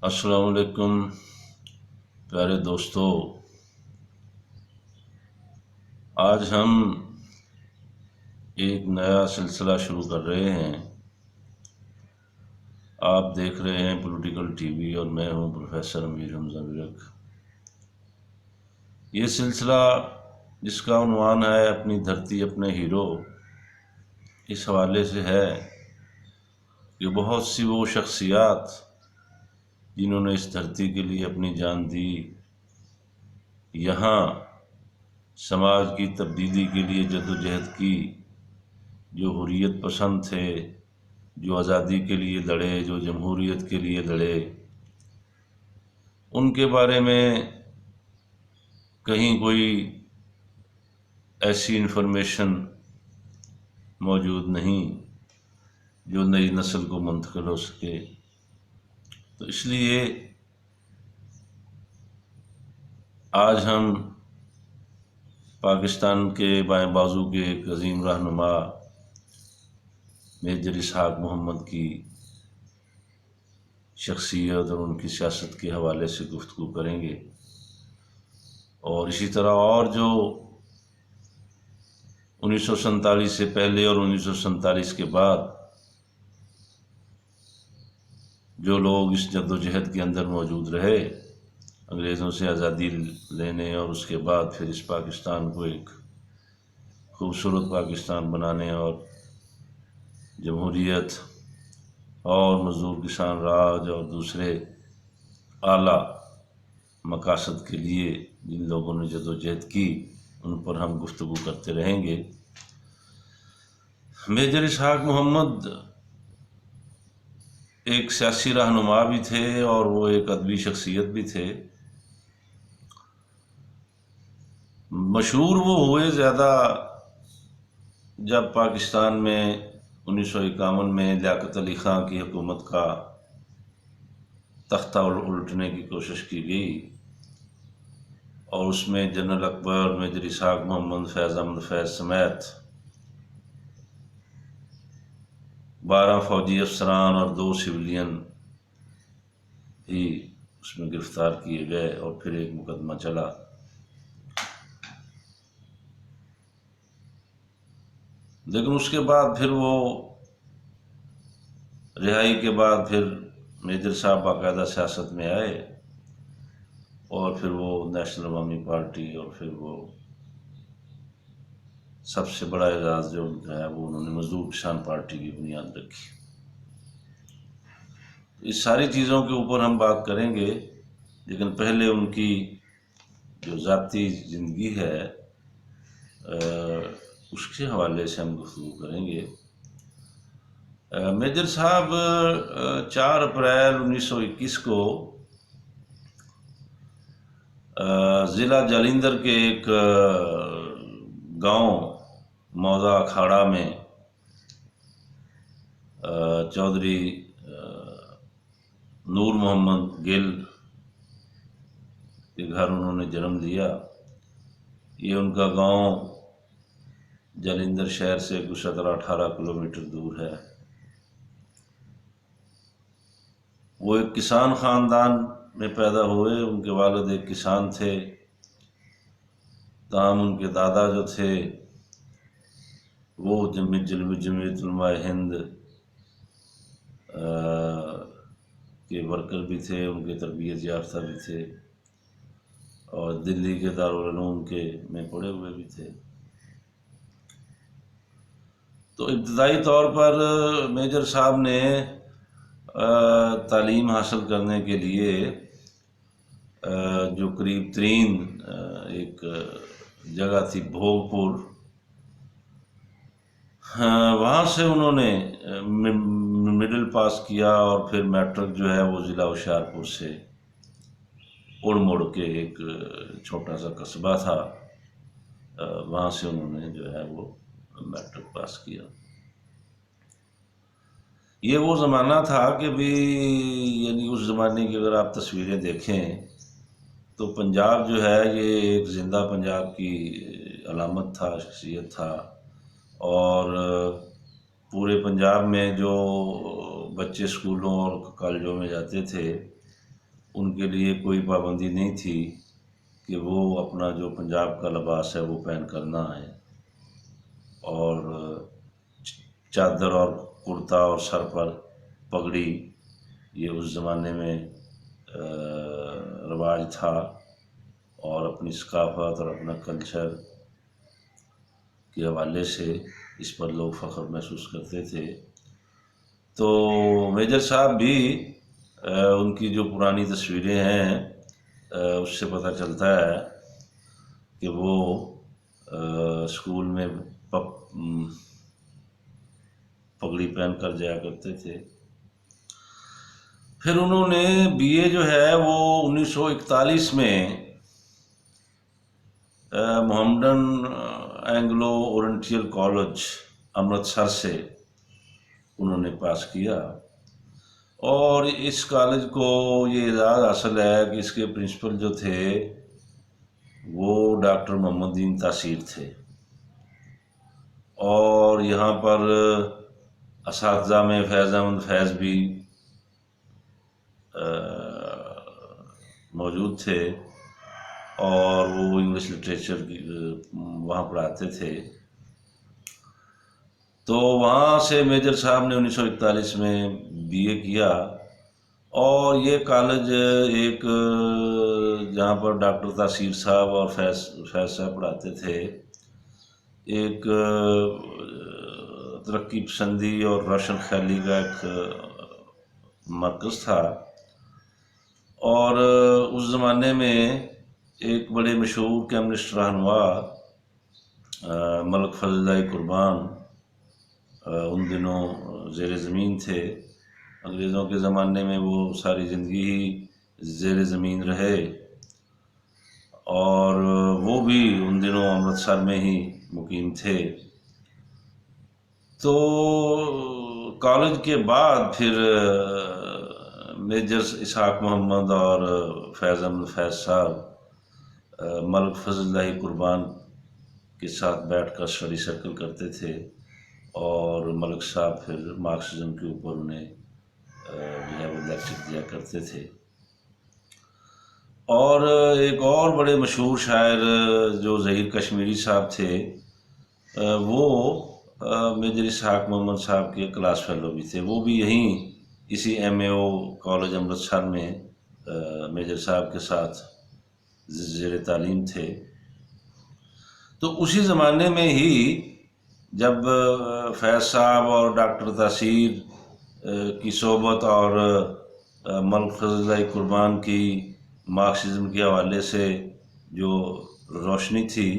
السلام علیکم پیارے دوستو، آج ہم ایک نیا سلسلہ شروع کر رہے ہیں۔ آپ دیکھ رہے ہیں پولیٹیکل ٹی وی اور میں ہوں پروفیسر امیر حمزہ ورک۔ یہ سلسلہ جس کا عنوان ہے اپنی دھرتی اپنے ہیرو، اس حوالے سے ہے کہ بہت سی وہ شخصیات جنہوں نے اس دھرتی کے لیے اپنی جان دی، یہاں سماج کی تبدیلی کے لیے جدوجہد کی، جو حریت پسند تھے، جو آزادی کے لیے لڑے، جو جمہوریت کے لیے لڑے، ان کے بارے میں کہیں کوئی ایسی انفارمیشن موجود نہیں جو نئی نسل کو منتقل ہو سکے۔ تو اس لیے آج ہم پاکستان کے بائیں بازو کے ایک عظیم رہنما میجر اسحاق محمد کی شخصیت اور ان کی سیاست کے حوالے سے گفتگو کریں گے، اور اسی طرح اور جو 1947 سے پہلے اور 1947 کے بعد جو لوگ اس جدوجہد کے اندر موجود رہے، انگریزوں سے آزادی لینے اور اس کے بعد پھر اس پاکستان کو ایک خوبصورت پاکستان بنانے اور جمہوریت اور مزدور کسان راج اور دوسرے اعلیٰ مقاصد کے لیے جن لوگوں نے جدوجہد کی، ان پر ہم گفتگو کرتے رہیں گے۔ میجر اسحاق محمد ایک سیاسی رہنما بھی تھے اور وہ ایک ادبی شخصیت بھی تھے۔ مشہور وہ ہوئے زیادہ جب پاکستان میں 1951 میں لیاقت علی خان کی حکومت کا تختہ الٹنے کی کوشش کی گئی، اور اس میں جنرل اکبر، میجر اسحاق محمد، فیض احمد فیض سمیت 12 فوجی افسران اور 2 سویلین ہی اس میں گرفتار کیے گئے، اور پھر ایک مقدمہ چلا۔ لیکن اس کے بعد پھر وہ رہائی کے بعد پھر میجر صاحب باقاعدہ سیاست میں آئے، اور پھر وہ نیشنل عوامی پارٹی، اور پھر وہ سب سے بڑا اعزاز جو ان کا ہے وہ انہوں نے مزدور کسان پارٹی کی بنیاد رکھی۔ اس ساری چیزوں کے اوپر ہم بات کریں گے، لیکن پہلے ان کی جو ذاتی زندگی ہے اس کے حوالے سے ہم گفتگو کریں گے۔ میجر صاحب 4 اپریل 1921 کو ضلع جالندھر کے ایک گاؤں موضع اکھاڑا میں چودھری نور محمد گل کے گھر انہوں نے جنم لیا۔ یہ ان کا گاؤں جالندھر شہر سے کچھ 17-18 کلومیٹر دور ہے۔ وہ ایک کسان خاندان میں پیدا ہوئے، ان کے والد ایک کسان تھے، تاہم ان کے دادا جو تھے وہ جمعیت علماء ہند کے ورکر بھی تھے، ان کے تربیت یافتہ بھی تھے، اور دلی کے دارالعلوم کے میں پڑھے ہوئے بھی تھے۔ تو ابتدائی طور پر میجر صاحب نے تعلیم حاصل کرنے کے لیے جو قریب ترین ایک جگہ تھی بھوگپور، وہاں سے انہوں نے مڈل پاس کیا، اور پھر میٹرک جو ہے وہ ضلع ہوشیارپور سے اڑ مڑ کے ایک چھوٹا سا قصبہ تھا، وہاں سے انہوں نے جو ہے وہ میٹرک پاس کیا۔ یہ وہ زمانہ تھا کہ بھی یعنی اس زمانے کی اگر آپ تصویریں دیکھیں تو پنجاب جو ہے یہ ایک زندہ پنجاب کی علامت تھا، شخصیت تھا، اور پورے پنجاب میں جو بچے اسکولوں اور کالجوں میں جاتے تھے ان کے لیے کوئی پابندی نہیں تھی کہ وہ اپنا جو پنجاب کا لباس ہے وہ پہن کر نہ آئے، اور چادر اور کرتا اور سر پر پگڑی یہ اس زمانے میں رواج تھا، اور اپنی ثقافت اور اپنا کلچر کے حوالے سے اس پر لوگ فخر محسوس کرتے تھے۔ تو میجر صاحب بھی ان کی جو پرانی تصویریں ہیں اس سے پتہ چلتا ہے کہ وہ اسکول میں پگڑی پہن کر جایا کرتے تھے۔ پھر انہوں نے بی اے جو ہے وہ 1941 میں Mohammedan Anglo oriental college Amritsar سے انہوں نے پاس کیا، اور اس کالج کو یہ اعزاز حاصل ہے کہ اس کے پرنسپل جو تھے وہ ڈاکٹر محمد دین تاثیر تھے، اور یہاں پر اساتذہ میں فیض احمد فیض بھی موجود تھے، اور وہ انگلش لٹریچر وہاں پڑھاتے تھے۔ تو وہاں سے میجر صاحب نے 1941 میں بی اے کیا، اور یہ کالج ایک جہاں پر ڈاکٹر تاثیر صاحب اور فیض صاحب پڑھاتے تھے، ایک ترقی پسندی اور روشن خیالی کا ایک مرکز تھا۔ اور اس زمانے میں ایک بڑے مشہور کمیونسٹ رہنما ملک فضل اللہ قربان ان دنوں زیر زمین تھے۔ انگریزوں کے زمانے میں وہ ساری زندگی ہی زیر زمین رہے، اور وہ بھی ان دنوں امرتسر میں ہی مقیم تھے۔ تو کالج کے بعد پھر میجر اسحاق محمد اور فیض احمد فیض صاحب ملک فضل اللہ قربان کے ساتھ بیٹھ کر اسٹڈی سرکل کرتے تھے، اور ملک صاحب پھر مارکسزم کے اوپر انہیں جو ہے وہ لیکچر دیا کرتے تھے۔ اور ایک اور بڑے مشہور شاعر جو ظہیر کشمیری صاحب تھے، وہ میجر اسحاق محمد صاحب کے کلاس فیلو بھی تھے، وہ بھی یہیں اسی ایم اے او کالج امرتسر میں میجر صاحب کے ساتھ زیر تعلیم تھے۔ تو اسی زمانے میں ہی جب فیض صاحب اور ڈاکٹر تاثیر کی صحبت اور ملک فضل اللہ قربان کی مارکسزم کے حوالے سے جو روشنی تھی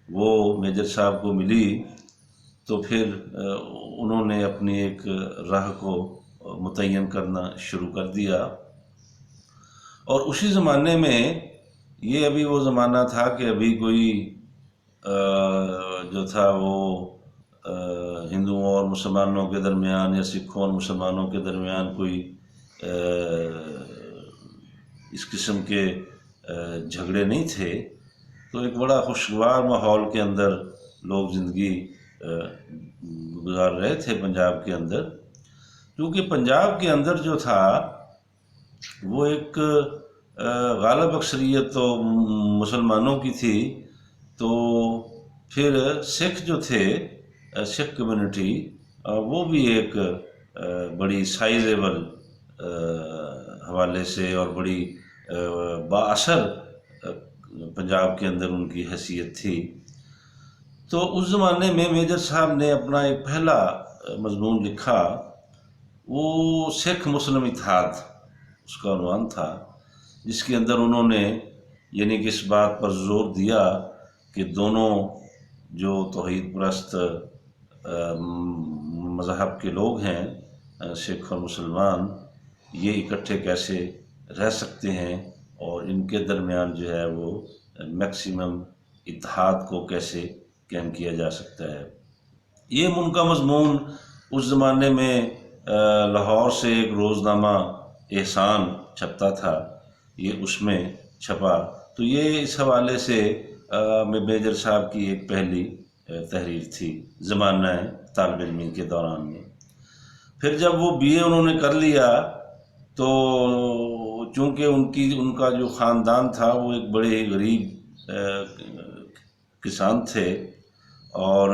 وہ میجر صاحب کو ملی، تو پھر انہوں نے اپنی ایک راہ کو متعین کرنا شروع کر دیا۔ اور اسی زمانے میں یہ ابھی وہ زمانہ تھا کہ ابھی کوئی جو تھا وہ ہندوؤں اور مسلمانوں کے درمیان یا سکھوں اور مسلمانوں کے درمیان کوئی اس قسم کے جھگڑے نہیں تھے۔ تو ایک بڑا خوشگوار ماحول کے اندر لوگ زندگی گزار رہے تھے پنجاب کے اندر، کیونکہ پنجاب کے اندر جو تھا وہ ایک غالب اکثریت تو مسلمانوں کی تھی، تو پھر سکھ جو تھے، سکھ کمیونٹی، وہ بھی ایک بڑی سائزیبل حوالے سے اور بڑی بااثر پنجاب کے اندر ان کی حیثیت تھی۔ تو اس زمانے میں میجر صاحب نے اپنا ایک پہلا مضمون لکھا، وہ سکھ مسلم اتحاد اس کا عنوان تھا، جس کے اندر انہوں نے یعنی کہ اس بات پر زور دیا کہ دونوں جو توحید پرست مذہب کے لوگ ہیں، سکھ اور مسلمان، یہ اکٹھے کیسے رہ سکتے ہیں، اور ان کے درمیان جو ہے وہ میکسیمم اتحاد کو کیسے قائم کیا جا سکتا ہے۔ یہ ان کا مضمون اس زمانے میں لاہور سے ایک روزنامہ احسان چھپتا تھا، یہ اس میں چھپا۔ تو یہ اس حوالے سے میجر صاحب کی ایک پہلی تحریر تھی زمانہ طالب علمی کے دوران میں۔ پھر جب وہ بی اے انہوں نے کر لیا تو چونکہ ان کا جو خاندان تھا وہ ایک بڑے ہی غریب کسان تھے، اور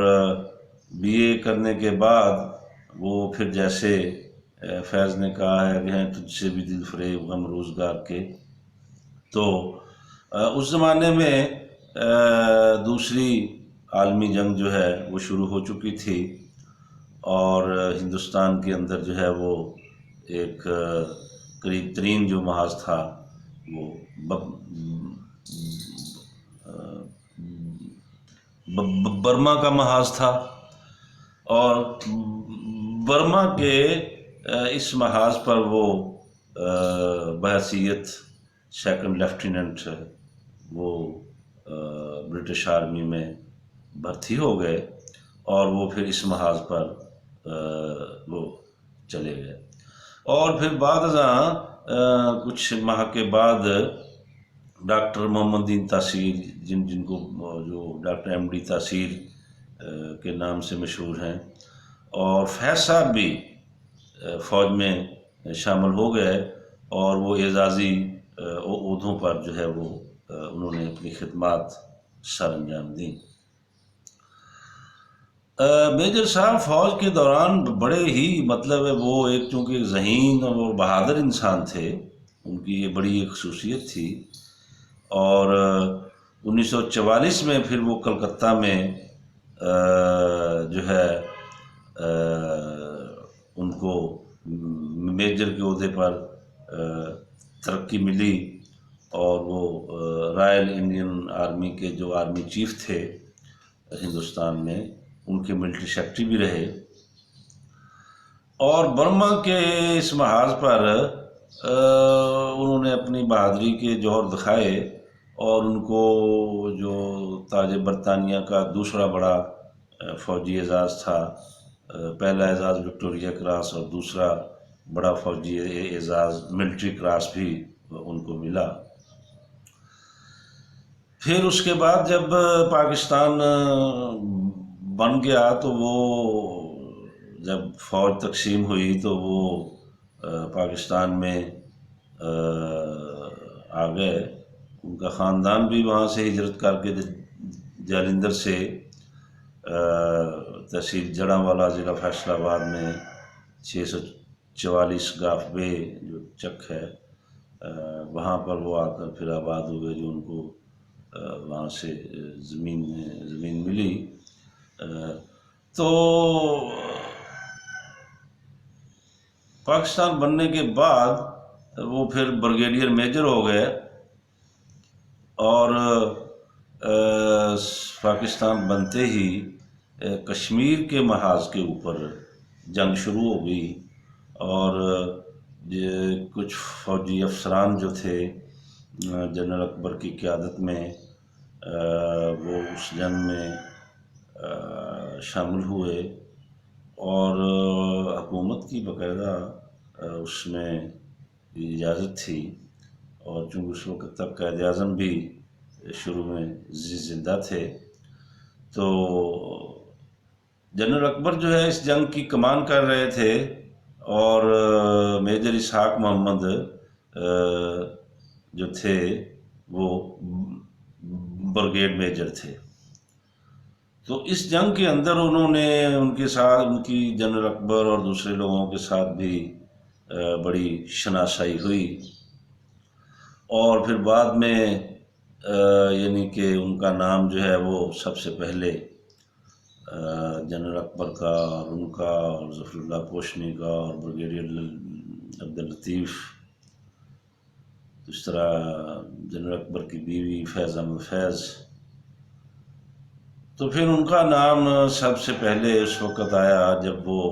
بی اے کرنے کے بعد وہ پھر جیسے فیض نے کہا ہے کہ ہیں تجھ سے بھی دل فریب غم روزگار کے، تو اس زمانے میں دوسری عالمی جنگ جو ہے وہ شروع ہو چکی تھی، اور ہندوستان کے اندر جو ہے وہ ایک قریب ترین جو محاذ تھا وہ برما کا محاذ تھا، اور برما کے اس محاذ پر وہ بحیثیت سیکنڈ لیفٹیننٹ وہ برٹش آرمی میں بھرتی ہو گئے، اور وہ پھر اس محاذ پر وہ چلے گئے، اور پھر بعد ازاں کچھ ماہ کے بعد ڈاکٹر محمد دین تاثیر جن کو جو ڈاکٹر ایم ڈی تاثیر کے نام سے مشہور ہیں، اور فیض صاحب بھی فوج میں شامل ہو گئے، اور وہ اعزازی عہدوں پر جو ہے وہ انہوں نے اپنی خدمات سر انجام دیں۔ میجر صاحب فوج کے دوران بڑے ہی مطلب ہے وہ ایک چونکہ ایک ذہین اور بہادر انسان تھے، ان کی یہ بڑی ایک خصوصیت تھی، اور 1944 میں پھر وہ کلکتہ میں جو ہے ان کو میجر کے عہدے پر ترقی ملی، اور وہ رائل انڈین آرمی کے جو آرمی چیف تھے ہندوستان میں، ان کے ملٹری سیکرٹری بھی رہے، اور برما کے اس محاذ پر انہوں نے اپنی بہادری کے جوہر دکھائے، اور ان کو جو تاج برطانیہ کا دوسرا بڑا فوجی اعزاز تھا، پہلا اعزاز وکٹوریہ کراس اور دوسرا بڑا فوجی اعزاز ملٹری کراس بھی ان کو ملا۔ پھر اس کے بعد جب پاکستان بن گیا تو وہ جب فوج تقسیم ہوئی تو وہ پاکستان میں آ گئے، ان کا خاندان بھی وہاں سے ہجرت کر کے جالندھر سے تحصیل جڑاں ضلع فیصل آباد میں 644 گاف بے جو چک ہے وہاں پر وہ آ کر پھر آباد ہو گئے، جو ان کو وہاں سے زمین ملی۔ تو پاکستان بننے کے بعد وہ پھر بریگیڈیئر میجر ہو گئے، اور پاکستان بنتے ہی کشمیر کے محاذ کے اوپر جنگ شروع ہو گئی، اور کچھ فوجی افسران جو تھے جنرل اکبر کی قیادت میں وہ اس جنگ میں شامل ہوئے، اور حکومت کی باقاعدہ اس میں اجازت تھی، اور چونکہ اس وقت تک قائد اعظم بھی شروع میں زندہ تھے، تو جنرل اکبر جو ہے اس جنگ کی کمان کر رہے تھے، اور میجر اسحاق محمد جو تھے وہ بریگیڈ میجر تھے۔ تو اس جنگ کے اندر انہوں نے ان کے ساتھ ان کی جنرل اکبر اور دوسرے لوگوں کے ساتھ بھی بڑی شناسائی ہوئی، اور پھر بعد میں یعنی کہ ان کا نام جو ہے وہ سب سے پہلے جنرل اکبر کا اور ان کا اور ظفر اللہ پوشنی کا اور بریگیڈیئر عبداللطیف، اس طرح جنرل اکبر کی بیوی فیض احمد فیض، تو پھر ان کا نام سب سے پہلے اس وقت آیا جب وہ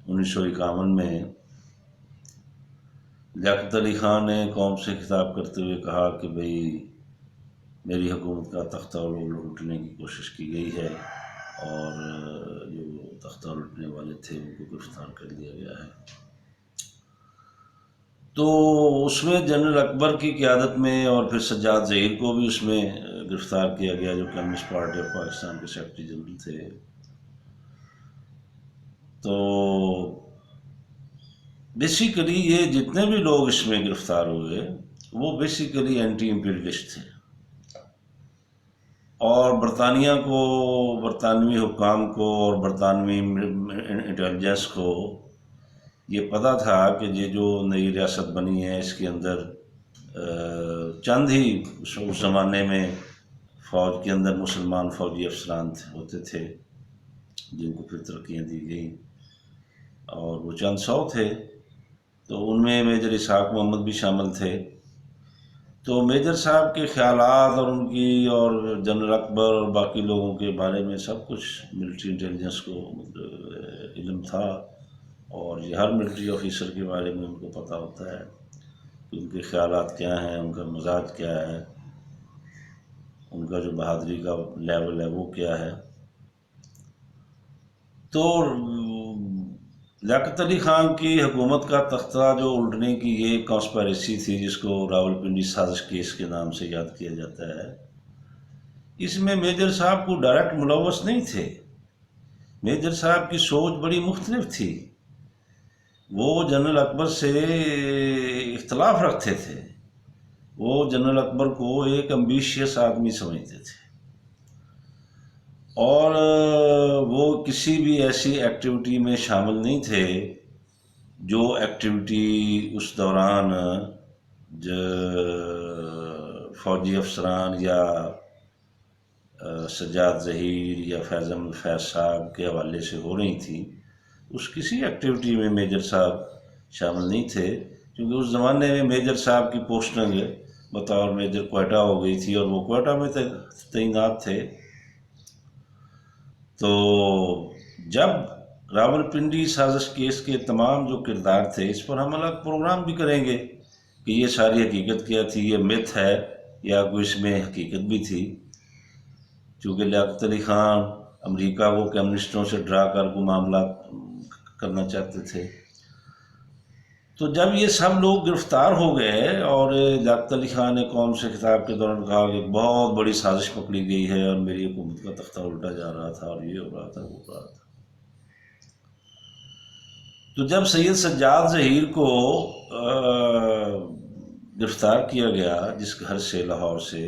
1951 میں لیاقت علی خان نے قوم سے خطاب کرتے ہوئے کہا کہ بھئی میری حکومت کا تختہ لوٹنے کی کوشش کی گئی ہے، اور جو تختہ لوٹنے والے تھے ان کو گرفتار کر لیا گیا ہے۔ تو اس میں جنرل اکبر کی قیادت میں اور پھر سجاد ظہیر کو بھی اس میں گرفتار کیا گیا، جو کمیونسٹ پارٹی آف پاکستان کے سیکرٹری جنرل تھے۔ تو بیسیکلی یہ جتنے بھی لوگ اس میں گرفتار ہوئے وہ بیسیکلی اینٹی امپیریلسٹ تھے، اور برطانوی حکام کو اور برطانوی انٹیلیجنس کو یہ پتہ تھا کہ یہ جو نئی ریاست بنی ہے اس کے اندر چند ہی اس زمانے میں فوج کے اندر مسلمان فوجی افسران ہوتے تھے جن کو پھر ترقیاں دی گئیں، اور وہ چند 100 تھے، تو ان میں میجر اسحاق محمد بھی شامل تھے۔ تو میجر صاحب کے خیالات اور ان کی اور جنرل اکبر اور باقی لوگوں کے بارے میں سب کچھ ملٹری انٹیلیجنس کو علم تھا، اور یہ ہر ملٹری آفیسر کے بارے میں ان کو پتہ ہوتا ہے کہ ان کے خیالات کیا ہیں، ان کا مزاج کیا ہے، ان کا جو بہادری کا لیول ہے وہ کیا ہے۔ تو لیاقت علی خان کی حکومت کا تختہ جو الٹنے کی یہ کانسپیریسی تھی، جس کو راولپنڈی سازش کیس کے نام سے یاد کیا جاتا ہے، اس میں میجر صاحب کو ڈائریکٹ ملوث نہیں تھے۔ میجر صاحب کی سوچ بڑی مختلف تھی، وہ جنرل اکبر سے اختلاف رکھتے تھے، وہ جنرل اکبر کو ایک امبیشیس آدمی سمجھتے تھے، اور وہ کسی بھی ایسی ایکٹیویٹی میں شامل نہیں تھے جو ایکٹیویٹی اس دوران فوجی افسران یا سجاد ظہیر یا فیض احمد فیض صاحب کے حوالے سے ہو رہی تھی۔ اس کسی ایکٹیویٹی میں میجر صاحب شامل نہیں تھے، کیونکہ اس زمانے میں میجر صاحب کی پوسٹنگ بطور میجر کوئٹہ ہو گئی تھی، اور وہ کوئٹہ میں تعینات تھے۔ تو جب راولپنڈی سازش کیس کے تمام جو کردار تھے، اس پر ہم الگ پروگرام بھی کریں گے کہ یہ ساری حقیقت کیا تھی، یہ میتھ ہے یا کوئی اس میں حقیقت بھی تھی، چونکہ لیاقت علی خان امریکہ کو کمیونسٹوں سے ڈرا کر کو معاملات کرنا چاہتے تھے۔ تو جب یہ سب لوگ گرفتار ہو گئے، اور لیاقت علی خان نے قوم سے خطاب کے دوران کہا کہ بہت بڑی سازش پکڑی گئی ہے اور میری حکومت کا تختہ الٹا جا رہا تھا، اور یہ ہو رہا تھا، وہ ہو رہا تھا۔ تو جب سید سجاد ظہیر کو گرفتار کیا گیا جس گھر سے، لاہور سے،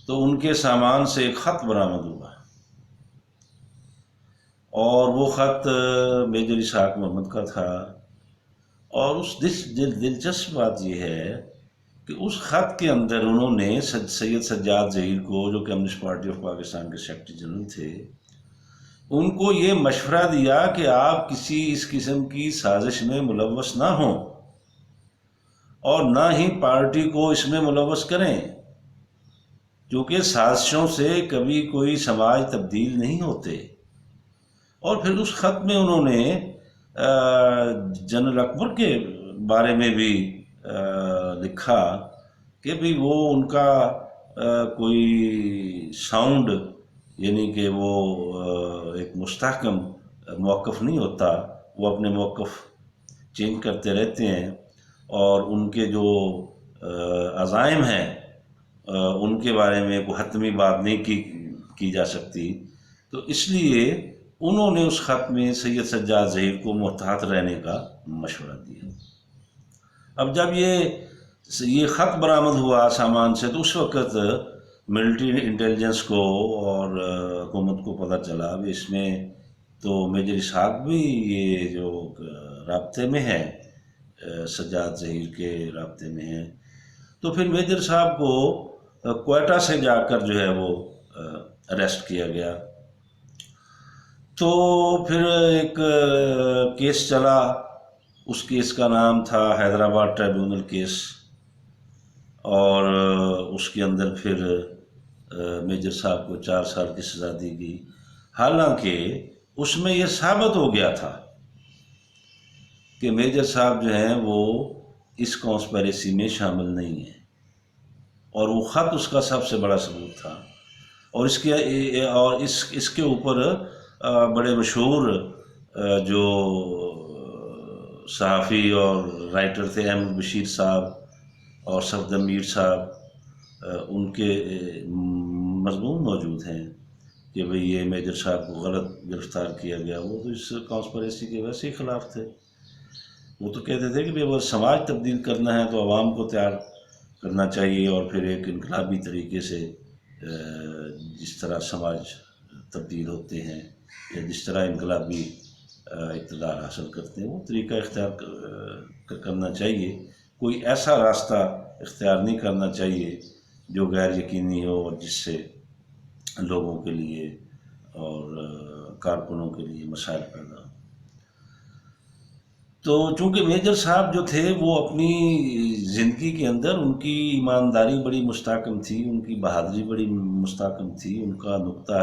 تو ان کے سامان سے ایک خط برآمد ہوا، اور وہ خط میجر اسحاق محمد کا تھا۔ اور اس دلچسپ بات یہ ہے کہ اس خط کے اندر انہوں نے سید سجاد ظہیر کو، جو کمیونسٹ پارٹی آف پاکستان کے سیکرٹری جنرل تھے، ان کو یہ مشورہ دیا کہ آپ کسی اس قسم کی سازش میں ملوث نہ ہوں، اور نہ ہی پارٹی کو اس میں ملوث کریں، کیونکہ سازشوں سے کبھی کوئی سماج تبدیل نہیں ہوتے۔ اور پھر اس خط میں انہوں نے جنرل اکبر کے بارے میں بھی لکھا کہ بھی وہ ان کا کوئی ساؤنڈ، یعنی کہ وہ ایک مستحکم موقف نہیں ہوتا، وہ اپنے موقف چینج کرتے رہتے ہیں، اور ان کے جو عزائم ہیں ان کے بارے میں کوئی حتمی بات نہیں کی جا سکتی۔ تو اس لیے انہوں نے اس خط میں سید سجاد ظہیر کو محتاط رہنے کا مشورہ دیا۔ اب جب یہ خط برآمد ہوا سامان سے، تو اس وقت ملٹری انٹیلیجنس کو اور حکومت کو پتہ چلا اب اس میں تو میجر اسحاق بھی یہ جو رابطے میں ہے، سجاد ظہیر کے رابطے میں ہے۔ تو پھر میجر صاحب کو کوئٹہ سے جا کر جو ہے وہ اریسٹ کیا گیا۔ تو پھر ایک کیس چلا، اس کیس کا نام تھا حیدرآباد ٹریبیونل کیس، اور اس کے اندر پھر میجر صاحب کو 4 سال کی سزا دی گئی، حالانکہ اس میں یہ ثابت ہو گیا تھا کہ میجر صاحب جو ہیں وہ اس کانسپیریسی میں شامل نہیں ہیں، اور وہ خط اس کا سب سے بڑا ثبوت تھا۔ اور اس کے اوپر بڑے مشہور جو صحافی اور رائٹر تھے، احمد بشیر صاحب اور صفدر میر صاحب، ان کے مضمون موجود ہیں کہ بھئی یہ میجر صاحب کو غلط گرفتار کیا گیا، وہ تو اس کانسپیریسی کے ویسے ہی خلاف تھے۔ وہ تو کہتے تھے کہ اگر سماج تبدیل کرنا ہے تو عوام کو تیار کرنا چاہیے، اور پھر ایک انقلابی طریقے سے جس طرح سماج تبدیل ہوتے ہیں یا جس طرح انقلابی اقتدار حاصل کرتے ہیں وہ طریقہ اختیار کرنا چاہیے. کوئی ایسا راستہ اختیار نہیں کرنا چاہیے جو غیر یقینی ہو اور جس سے لوگوں کے لیے اور کارکنوں کے لیے مسائل پیدا ہوں. تو چونکہ میجر صاحب جو تھے وہ اپنی زندگی کے اندر ان کی ایمانداری بڑی مستحکم تھی، ان کی بہادری بڑی مستحکم تھی، ان کا نقطہ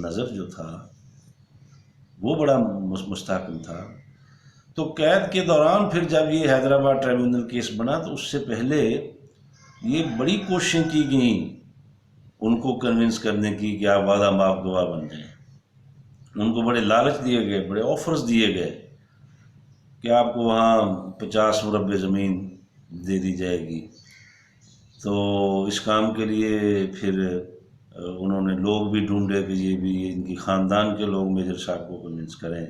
نظر جو تھا وہ بڑا مستحکم تھا. تو قید کے دوران پھر جب یہ حیدرآباد ٹریبیونل کیس بنا تو اس سے پہلے یہ بڑی کوششیں کی گئیں ان کو کنونس کرنے کی کہ آپ وعدہ معاف گواہ بن جائیں. ان کو بڑے لالچ دیے گئے، بڑے آفرز دیے گئے کہ آپ کو وہاں 50 مربع زمین دے دی جائے گی. تو اس کام کے لیے پھر انہوں نے لوگ بھی ڈھونڈے کہ یہ بھی ان کی خاندان کے لوگ میجر صاحب کو کنونس کریں.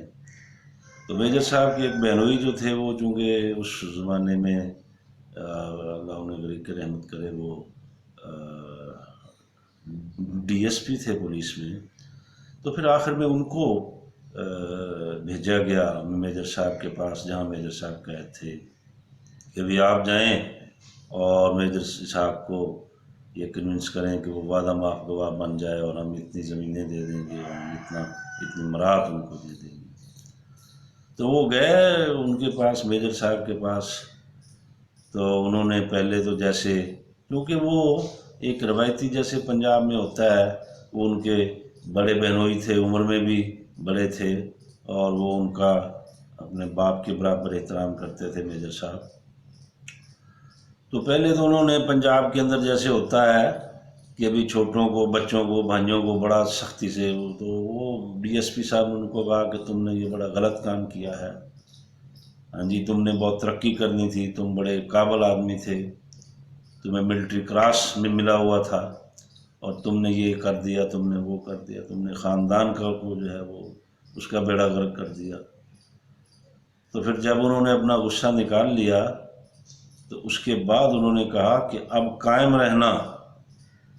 تو میجر صاحب کے ایک بہنوئی جو تھے وہ چونکہ اس زمانے میں اللہ انہیں غریق رحمت کرے وہ ڈی ایس پی تھے پولیس میں، تو پھر آخر میں ان کو بھیجا گیا میجر صاحب کے پاس جہاں میجر صاحب قید تھے کہ بھی آپ جائیں اور میجر صاحب کو یہ کنونس کریں کہ وہ وعدہ معاف گواہ بن جائے اور ہم اتنی زمینیں دے دیں گے اور ہم اتنی مراد ان کو دے دیں گے. تو وہ گئے ان کے پاس میجر صاحب کے پاس. تو انہوں نے پہلے تو جیسے کیونکہ وہ ایک روایتی جیسے پنجاب میں ہوتا ہے، وہ ان کے بڑے بہنوئی تھے، عمر میں بھی بڑے تھے اور وہ ان کا اپنے باپ کے برابر احترام کرتے تھے میجر صاحب. تو پہلے تو انہوں نے پنجاب کے اندر جیسے ہوتا ہے کہ ابھی چھوٹوں کو، بچوں کو، بھائیوں کو بڑا سختی سے، تو وہ ڈی ایس پی صاحب نے ان کو کہا کہ تم نے یہ بڑا غلط کام کیا ہے. ہاں جی، تم نے بہت ترقی کرنی تھی، تم بڑے قابل آدمی تھے، تمہیں ملٹری کراس میں ملا ہوا تھا اور تم نے یہ کر دیا، تم نے وہ کر دیا، تم نے خاندان کا کو جو ہے وہ اس کا بیڑا غرق کر دیا. تو پھر جب انہوں نے اپنا غصہ نکال لیا تو اس کے بعد انہوں نے کہا کہ اب قائم رہنا.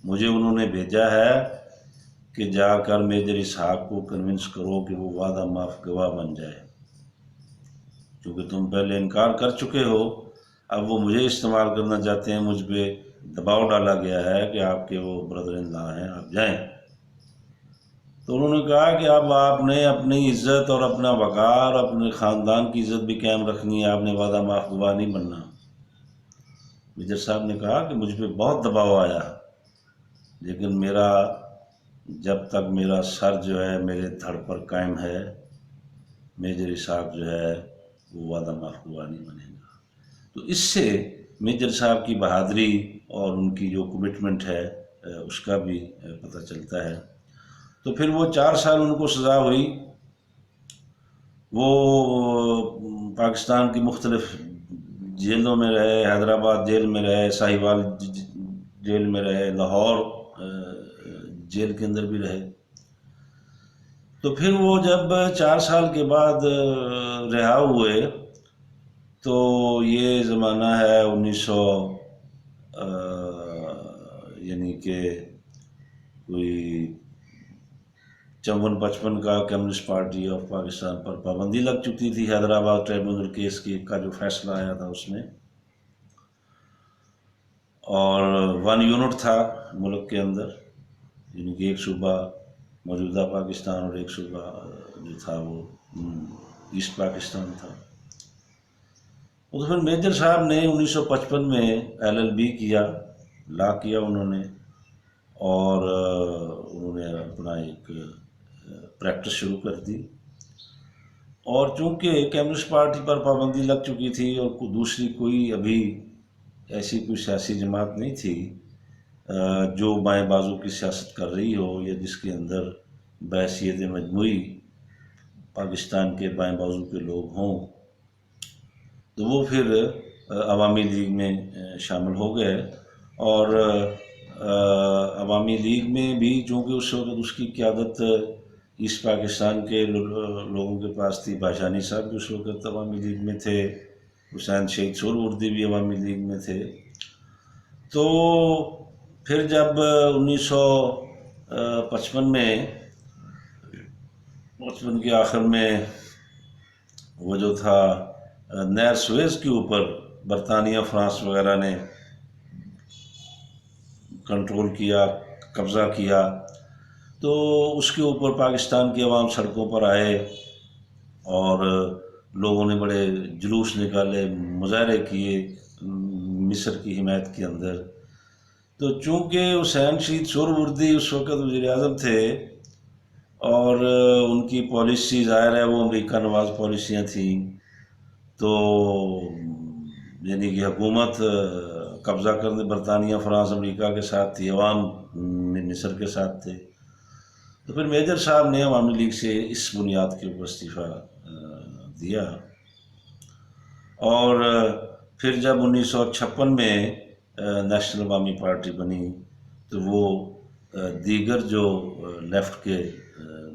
مجھے انہوں نے بھیجا ہے کہ جا کر میجر اسحاق کو کنونس کرو کہ وہ وعدہ معاف گواہ بن جائے، کیونکہ تم پہلے انکار کر چکے ہو، اب وہ مجھے استعمال کرنا چاہتے ہیں، مجھ پہ دباؤ ڈالا گیا ہے کہ آپ کے وہ بردر ان لا ہیں، آپ جائیں. تو انہوں نے کہا کہ اب آپ نے اپنی عزت اور اپنا وقار، اپنے خاندان کی عزت بھی قائم رکھنی ہے، آپ نے وعدہ معاف گواہ نہیں بننا. میجر صاحب نے کہا کہ مجھ پہ بہت دباؤ آیا، لیکن جب تک میرا سر جو ہے میرے دھڑ پر قائم ہے، میجر اسحاق جو ہے وہ وعدہ معاف گواہ نہیں بنے گا. تو اس سے میجر صاحب کی بہادری اور ان کی جو کمٹمنٹ ہے اس کا بھی پتہ چلتا ہے. تو پھر وہ 4 سال ان کو سزا ہوئی. وہ پاکستان کی مختلف جیلوں میں رہے، حیدرآباد جیل میں رہے، ساہیوال جیل میں رہے، لاہور جیل کے اندر بھی رہے. تو پھر وہ جب 4 سال کے بعد رہا ہوئے تو یہ زمانہ ہے 1900 یعنی کہ کوئی 54-55 کا. کمیونسٹ پارٹی آف پاکستان پر پابندی لگ چکی تھی حیدرآباد ٹریبیونل کیس کا جو فیصلہ آیا تھا اس میں، اور 1 یونٹ تھا ملک کے اندر، یعنی کہ ایک صوبہ موجودہ پاکستان اور ایک صوبہ جو تھا وہ ایسٹ پاکستان تھا. تو پھر میجر صاحب نے 1955 میں LLB کیا، لا کیا انہوں نے، اور انہوں نے اپنا ایک پریکٹس شروع کر دی. اور چونکہ کمیونسٹ پارٹی پر پابندی لگ چکی تھی اور دوسری کوئی ابھی ایسی کوئی سیاسی جماعت نہیں تھی جو بائیں بازو کی سیاست کر رہی ہو یا جس کے اندر بحیثیت مجموعی پاکستان کے بائیں بازو کے لوگ ہوں، تو وہ پھر عوامی لیگ میں شامل ہو گئے. اور عوامی لیگ میں بھی چونکہ اس وقت اس کی قیادت ایسٹ پاکستان کے لوگوں کے پاس تھی، باشانی صاحب بھی اس وقت عوامی لیگ میں تھے، حسین شہید سہروردی بھی عوامی لیگ میں تھے۔ تو پھر جب 1955 میں، 55 کے آخر میں وہ جو تھا نہر سویز کے اوپر برطانیہ، فرانس وغیرہ نے کنٹرول کیا، قبضہ کیا، تو اس کے اوپر پاکستان کی عوام سڑکوں پر آئے اور لوگوں نے بڑے جلوس نکالے، مظاہرے کیے مصر کی حمایت کے اندر۔ تو چونکہ حسین شہید سہروردی اس وقت وزیر اعظم تھے اور ان کی پالیسی ظاہر ہے وہ امریکہ نواز پالیسیاں تھیں، تو یعنی کہ حکومت قبضہ کرنے برطانیہ، فرانس، امریکہ کے ساتھ تھی، عوام مصر کے ساتھ تھے۔ تو پھر میجر صاحب نے عوامی لیگ سے اس بنیاد کے اوپر استعفیٰ دیا، اور پھر جب 1956 میں نیشنل عوامی پارٹی بنی تو وہ دیگر جو لیفٹ کے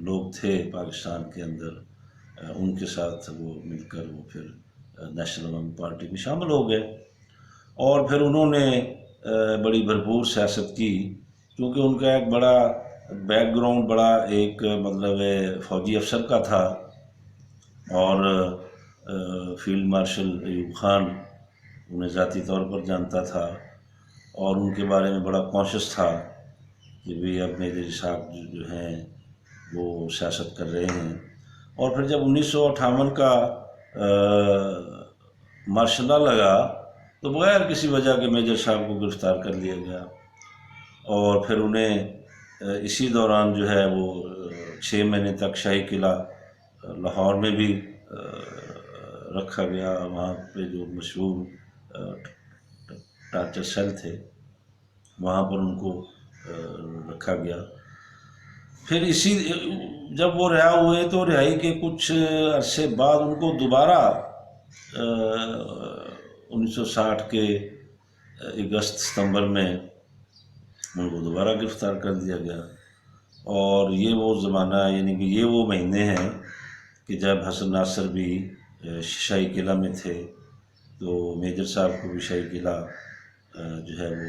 لوگ تھے پاکستان کے اندر، ان کے ساتھ وہ مل کر وہ پھر نیشنل عوامی پارٹی میں شامل ہو گئے، اور پھر انہوں نے بڑی بھرپور سیاست کی، کیونکہ ان کا ایک بڑا بیک گراؤنڈ، بڑا ایک مطلب فوجی افسر کا تھا، اور فیلڈ مارشل ایوب خان انہیں ذاتی طور پر جانتا تھا اور ان کے بارے میں بڑا کانشیس تھا کہ بھی اب میجر صاحب جو ہیں وہ سیاست کر رہے ہیں۔ اور پھر جب 1958 کا مارشل لا لگا تو بغیر کسی وجہ کے میجر صاحب کو گرفتار کر لیا گیا، اور پھر انہیں اسی دوران جو ہے وہ 6 مہینے تک شاہی قلعہ لاہور میں بھی رکھا گیا، وہاں پہ جو مشہور ٹارچر سیل تھے وہاں پر ان کو رکھا گیا۔ پھر جب وہ رہا ہوئے تو رہائی کے کچھ عرصے بعد ان کو دوبارہ 1960 کے اگست ستمبر میں ان کو دوبارہ گرفتار کر دیا گیا، اور یہ وہ زمانہ، یعنی کہ یہ وہ مہینے ہیں کہ جب حسن ناصر بھی شاہی قلعہ میں تھے، تو میجر صاحب کو بھی شاہی قلعہ جو ہے وہ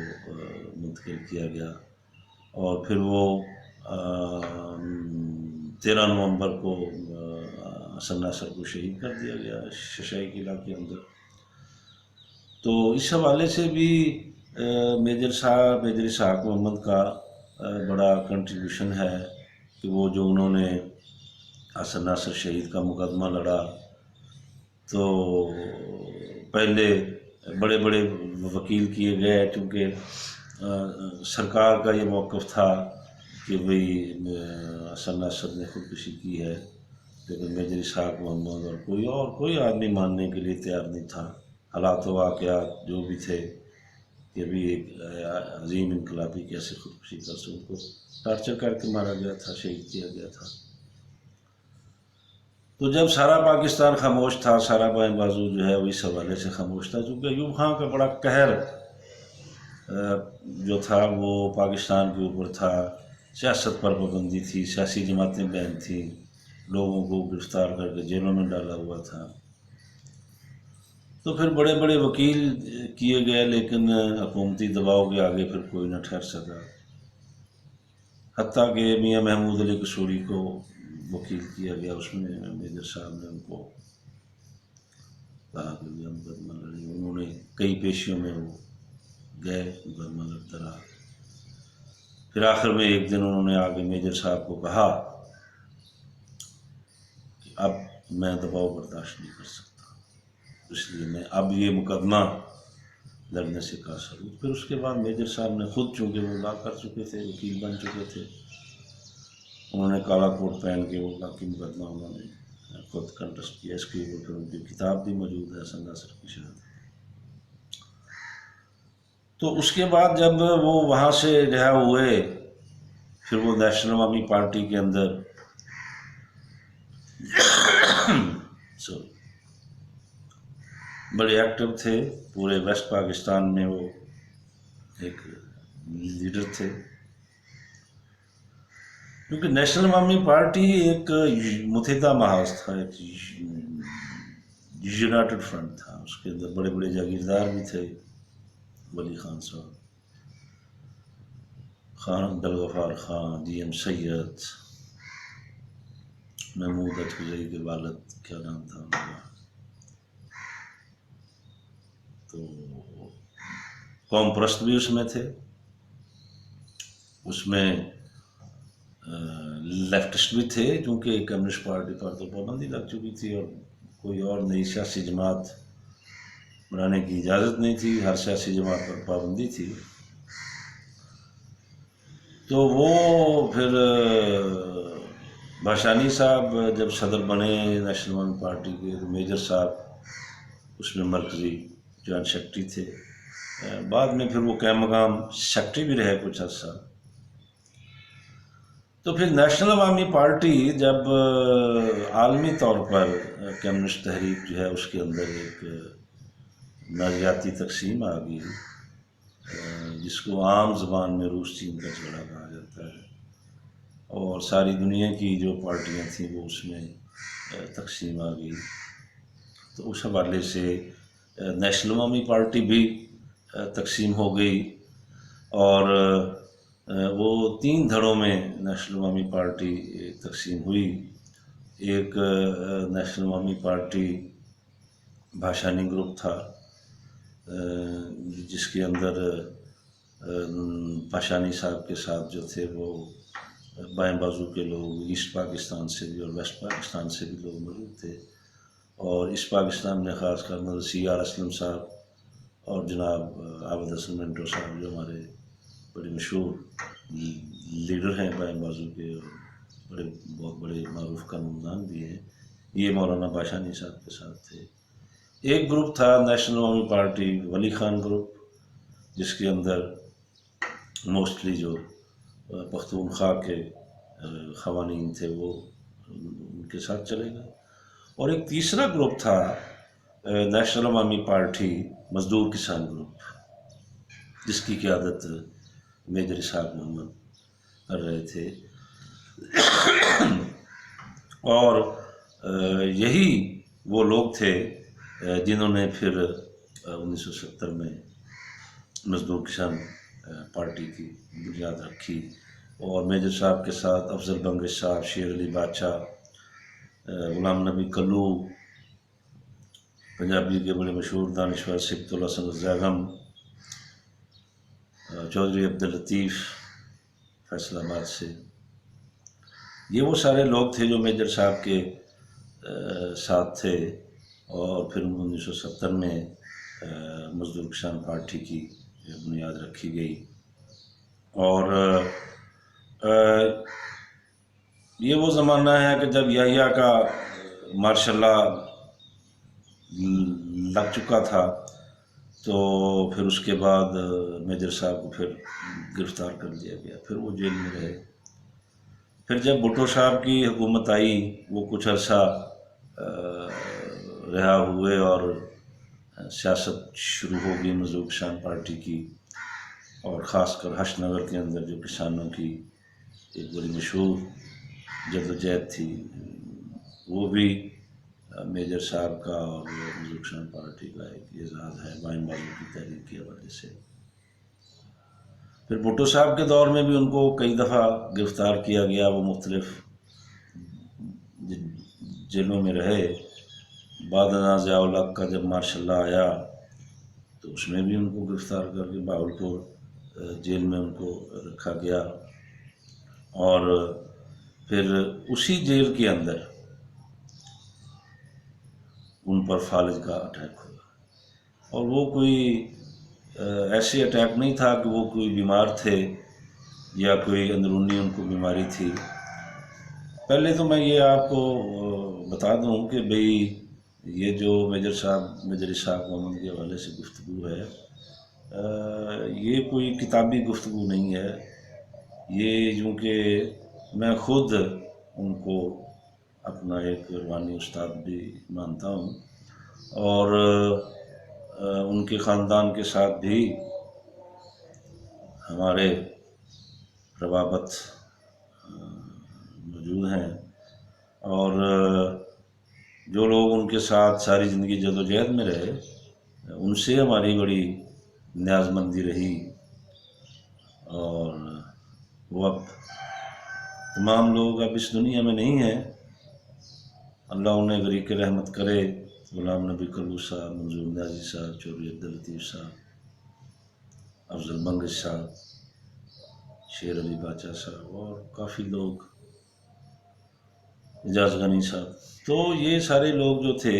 منتقل کیا گیا، اور پھر وہ 13 نومبر کو حسن ناصر کو شہید کر دیا گیا شاہی قلعہ کے اندر۔ تو اس حوالے سے بھی میجر اسحاق محمد کا بڑا کنٹریبیوشن ہے کہ وہ جو انہوں نے حسن ناصر شہید کا مقدمہ لڑا، تو پہلے بڑے بڑے وکیل کیے گئے، کیونکہ سرکار کا یہ موقف تھا کہ بھئی حسن ناصر نے خودکشی کی ہے، لیکن میجر اسحاق محمد اور کوئی آدمی ماننے کے لیے تیار نہیں تھا۔ حالات و واقعات جو بھی تھے کہ بھی ایک عظیم انقلابی کیسے خودکشی کر سکے، ان کو ٹارچر کر کے مارا گیا تھا، شہید کیا گیا تھا۔ تو جب سارا پاکستان خاموش تھا، سارا بائیں بازو جو ہے وہ اس حوالے سے خاموش تھا، چونکہ ایوب خان کا بڑا قہر جو تھا وہ پاکستان کے اوپر تھا، سیاست پر پابندی تھی، سیاسی جماعتیں بین تھیں، لوگوں کو گرفتار کر کے جیلوں میں ڈالا ہوا تھا۔ تو پھر بڑے بڑے وکیل کیے گئے، لیکن حکومتی دباؤ کے آگے پھر کوئی نہ ٹھہر سکا، حتیٰ کہ میاں محمود علی قصوری کو وکیل کیا گیا، اس میں میجر صاحب نے ان کو کہا کہ مقدمہ لڑیں، انہوں نے کئی پیشیوں میں وہ گئے، مقدمہ لڑتا رہا۔ پھر آخر میں ایک دن انہوں نے آگے میجر صاحب کو کہا کہ اب میں دباؤ برداشت نہیں کر سکتا، اس لیے میں اب یہ مقدمہ لڑنے سے قاصر ہوں۔ پھر اس کے بعد میجر صاحب نے خود، چونکہ وہ لا کر چکے تھے، وکیل بن چکے تھے، انہوں نے کالا کوٹ پہن کے وہ باقی مقدمہ انہوں نے خود کنٹسٹ کیا۔ اس کے اوپر پھر ان کی کتاب بھی موجود ہے، حسن ناصر کی شہادت۔ تو اس کے بعد جب وہ وہاں سے رہا ہوئے، پھر وہ نیشنل عوامی پارٹی کے اندر بڑے ایکٹیو تھے، پورے ویسٹ پاکستان میں وہ ایک لیڈر تھے۔ کیونکہ نیشنل عوامی پارٹی ایک متحدہ محاذ تھا، ایک یونائٹڈ فرنٹ تھا، اس کے اندر بڑے بڑے جاگیردار بھی تھے، ولی خان صاحب، خان عبدالغفار خان، جی ایم سید، محمود اچکزئی کے والد کیا نام تھا ان کا، تو قوم پرست بھی اس میں تھے، اس میں لیفٹسٹ بھی تھے، چونکہ کمیونسٹ پارٹی پر تو پابندی لگ چکی تھی اور کوئی اور نئی سیاسی جماعت بنانے کی اجازت نہیں تھی، ہر سیاسی جماعت پر پابندی تھی۔ تو وہ پھر بھاشانی صاحب جب صدر بنے نیشنل عوامی پارٹی کے، تو میجر صاحب اس میں مرکزی جوائنٹ سیکرٹری تھے، بعد میں پھر وہ قائم مقام سیکرٹری بھی رہے کچھ عرصہ۔ تو پھر نیشنل عوامی پارٹی جب عالمی طور پر کمیونسٹ تحریک جو ہے اس کے اندر ایک نظریاتی تقسیم آ گئی، جس کو عام زبان میں روس چین کا جھگڑا کہا جاتا ہے، اور ساری دنیا کی جو پارٹیاں تھیں وہ اس میں تقسیم آ گئی، تو اس حوالے سے نیشنل عوامی پارٹی بھی تقسیم ہو گئی، اور وہ 3 دھڑوں میں نیشنل عوامی پارٹی تقسیم ہوئی۔ ایک نیشنل عوامی پارٹی بھاشانی گروپ تھا، جس کے اندر بھاشانی صاحب کے ساتھ جو تھے وہ بائیں بازو کے لوگ، ایسٹ پاکستان سے بھی اور ویسٹ پاکستان سے بھی لوگ موجود تھے، اور ایسٹ پاکستان میں خاص کر سی آر اسلم صاحب اور جناب عابد حسن منٹو صاحب، جو ہمارے بڑے مشہور لیڈر ہیں بائیں بازو کے، اور بہت بڑے معروف قانون بھی ہیں، یہ مولانا بھاشانی صاحب کے ساتھ تھے۔ ایک گروپ تھا نیشنل عوامی پارٹی ولی خان گروپ، جس کے اندر موسٹلی جو پختونخوا کے قوانین تھے وہ ان کے ساتھ چلے گئے، اور ایک تیسرا گروپ تھا نیشنل عوامی پارٹی مزدور کسان گروپ، جس کی قیادت میجر اسحاق محمد کر رہے تھے، اور یہی وہ لوگ تھے جنہوں نے پھر 1970 میں مزدور کسان پارٹی کی بنیاد رکھی، اور میجر صاحب کے ساتھ افضل بنگش صاحب، شیر علی بادشاہ، غلام نبی کلو، پنجابی کے بڑے مشہور دانشور صبغت اللہ سند زیغم، چودھری عبداللطیف فیصل آباد سے، یہ وہ سارے لوگ تھے جو میجر صاحب کے ساتھ تھے، اور پھر 1970 میں مزدور کسان پارٹی کی بنیاد رکھی گئی، اور یہ وہ زمانہ ہے کہ جب یحییٰ کا ماشاء اللہ لگ چکا تھا، تو پھر اس کے بعد میجر صاحب کو پھر گرفتار کر لیا گیا، پھر وہ جیل میں رہے۔ پھر جب بھٹو صاحب کی حکومت آئی، وہ کچھ عرصہ رہا ہوئے، اور سیاست شروع ہو گئی مزدور کسان پارٹی کی، اور خاص کر حشن نگر کے اندر جو کسانوں کی ایک بڑی مشہور جدوجہد تھی، وہ بھی میجر صاحب کا اور مزدور کسان پارٹی کا ایک اعزاز ہے بائیں بازو کی تحریک کی وجہ سے۔ پھر بھٹو صاحب کے دور میں بھی ان کو کئی دفعہ گرفتار کیا گیا، وہ مختلف جیلوں میں رہے، بعد ازاں ضیاء الحق کا جب مارشل لا آیا تو اس میں بھی ان کو گرفتار کر کے بہاولپور جیل میں ان کو رکھا گیا، اور پھر اسی جیل کے اندر ان پر فالج کا اٹیک ہوا، اور وہ کوئی ایسے اٹیک نہیں تھا کہ وہ کوئی بیمار تھے یا کوئی اندرونی ان کو بیماری تھی۔ پہلے تو میں یہ آپ کو بتا دوں کہ بھئی یہ جو میجر اسحاق محمد کے حوالے سے گفتگو ہے، یہ کوئی کتابی گفتگو نہیں ہے، یہ جو کہ میں خود ان کو اپنا ایک روحانی استاد بھی مانتا ہوں، اور ان کے خاندان کے ساتھ بھی ہمارے روابط موجود ہیں، اور جو لوگ ان کے ساتھ ساری زندگی جدوجہد میں رہے ان سے ہماری بڑی نیاز مندی رہی، اور وہ اب تمام لوگ اب اس دنیا میں نہیں ہیں، اللہ انہیں غریق رحمت کرے۔ غلام نبی کلو صاحب، منظور نیازی صاحب، چودھری عبداللطیف صاحب، افضل منگش صاحب، شیر علی باچا صاحب، اور کافی لوگ، اعجاز غنی صاحب۔ تو یہ سارے لوگ جو تھے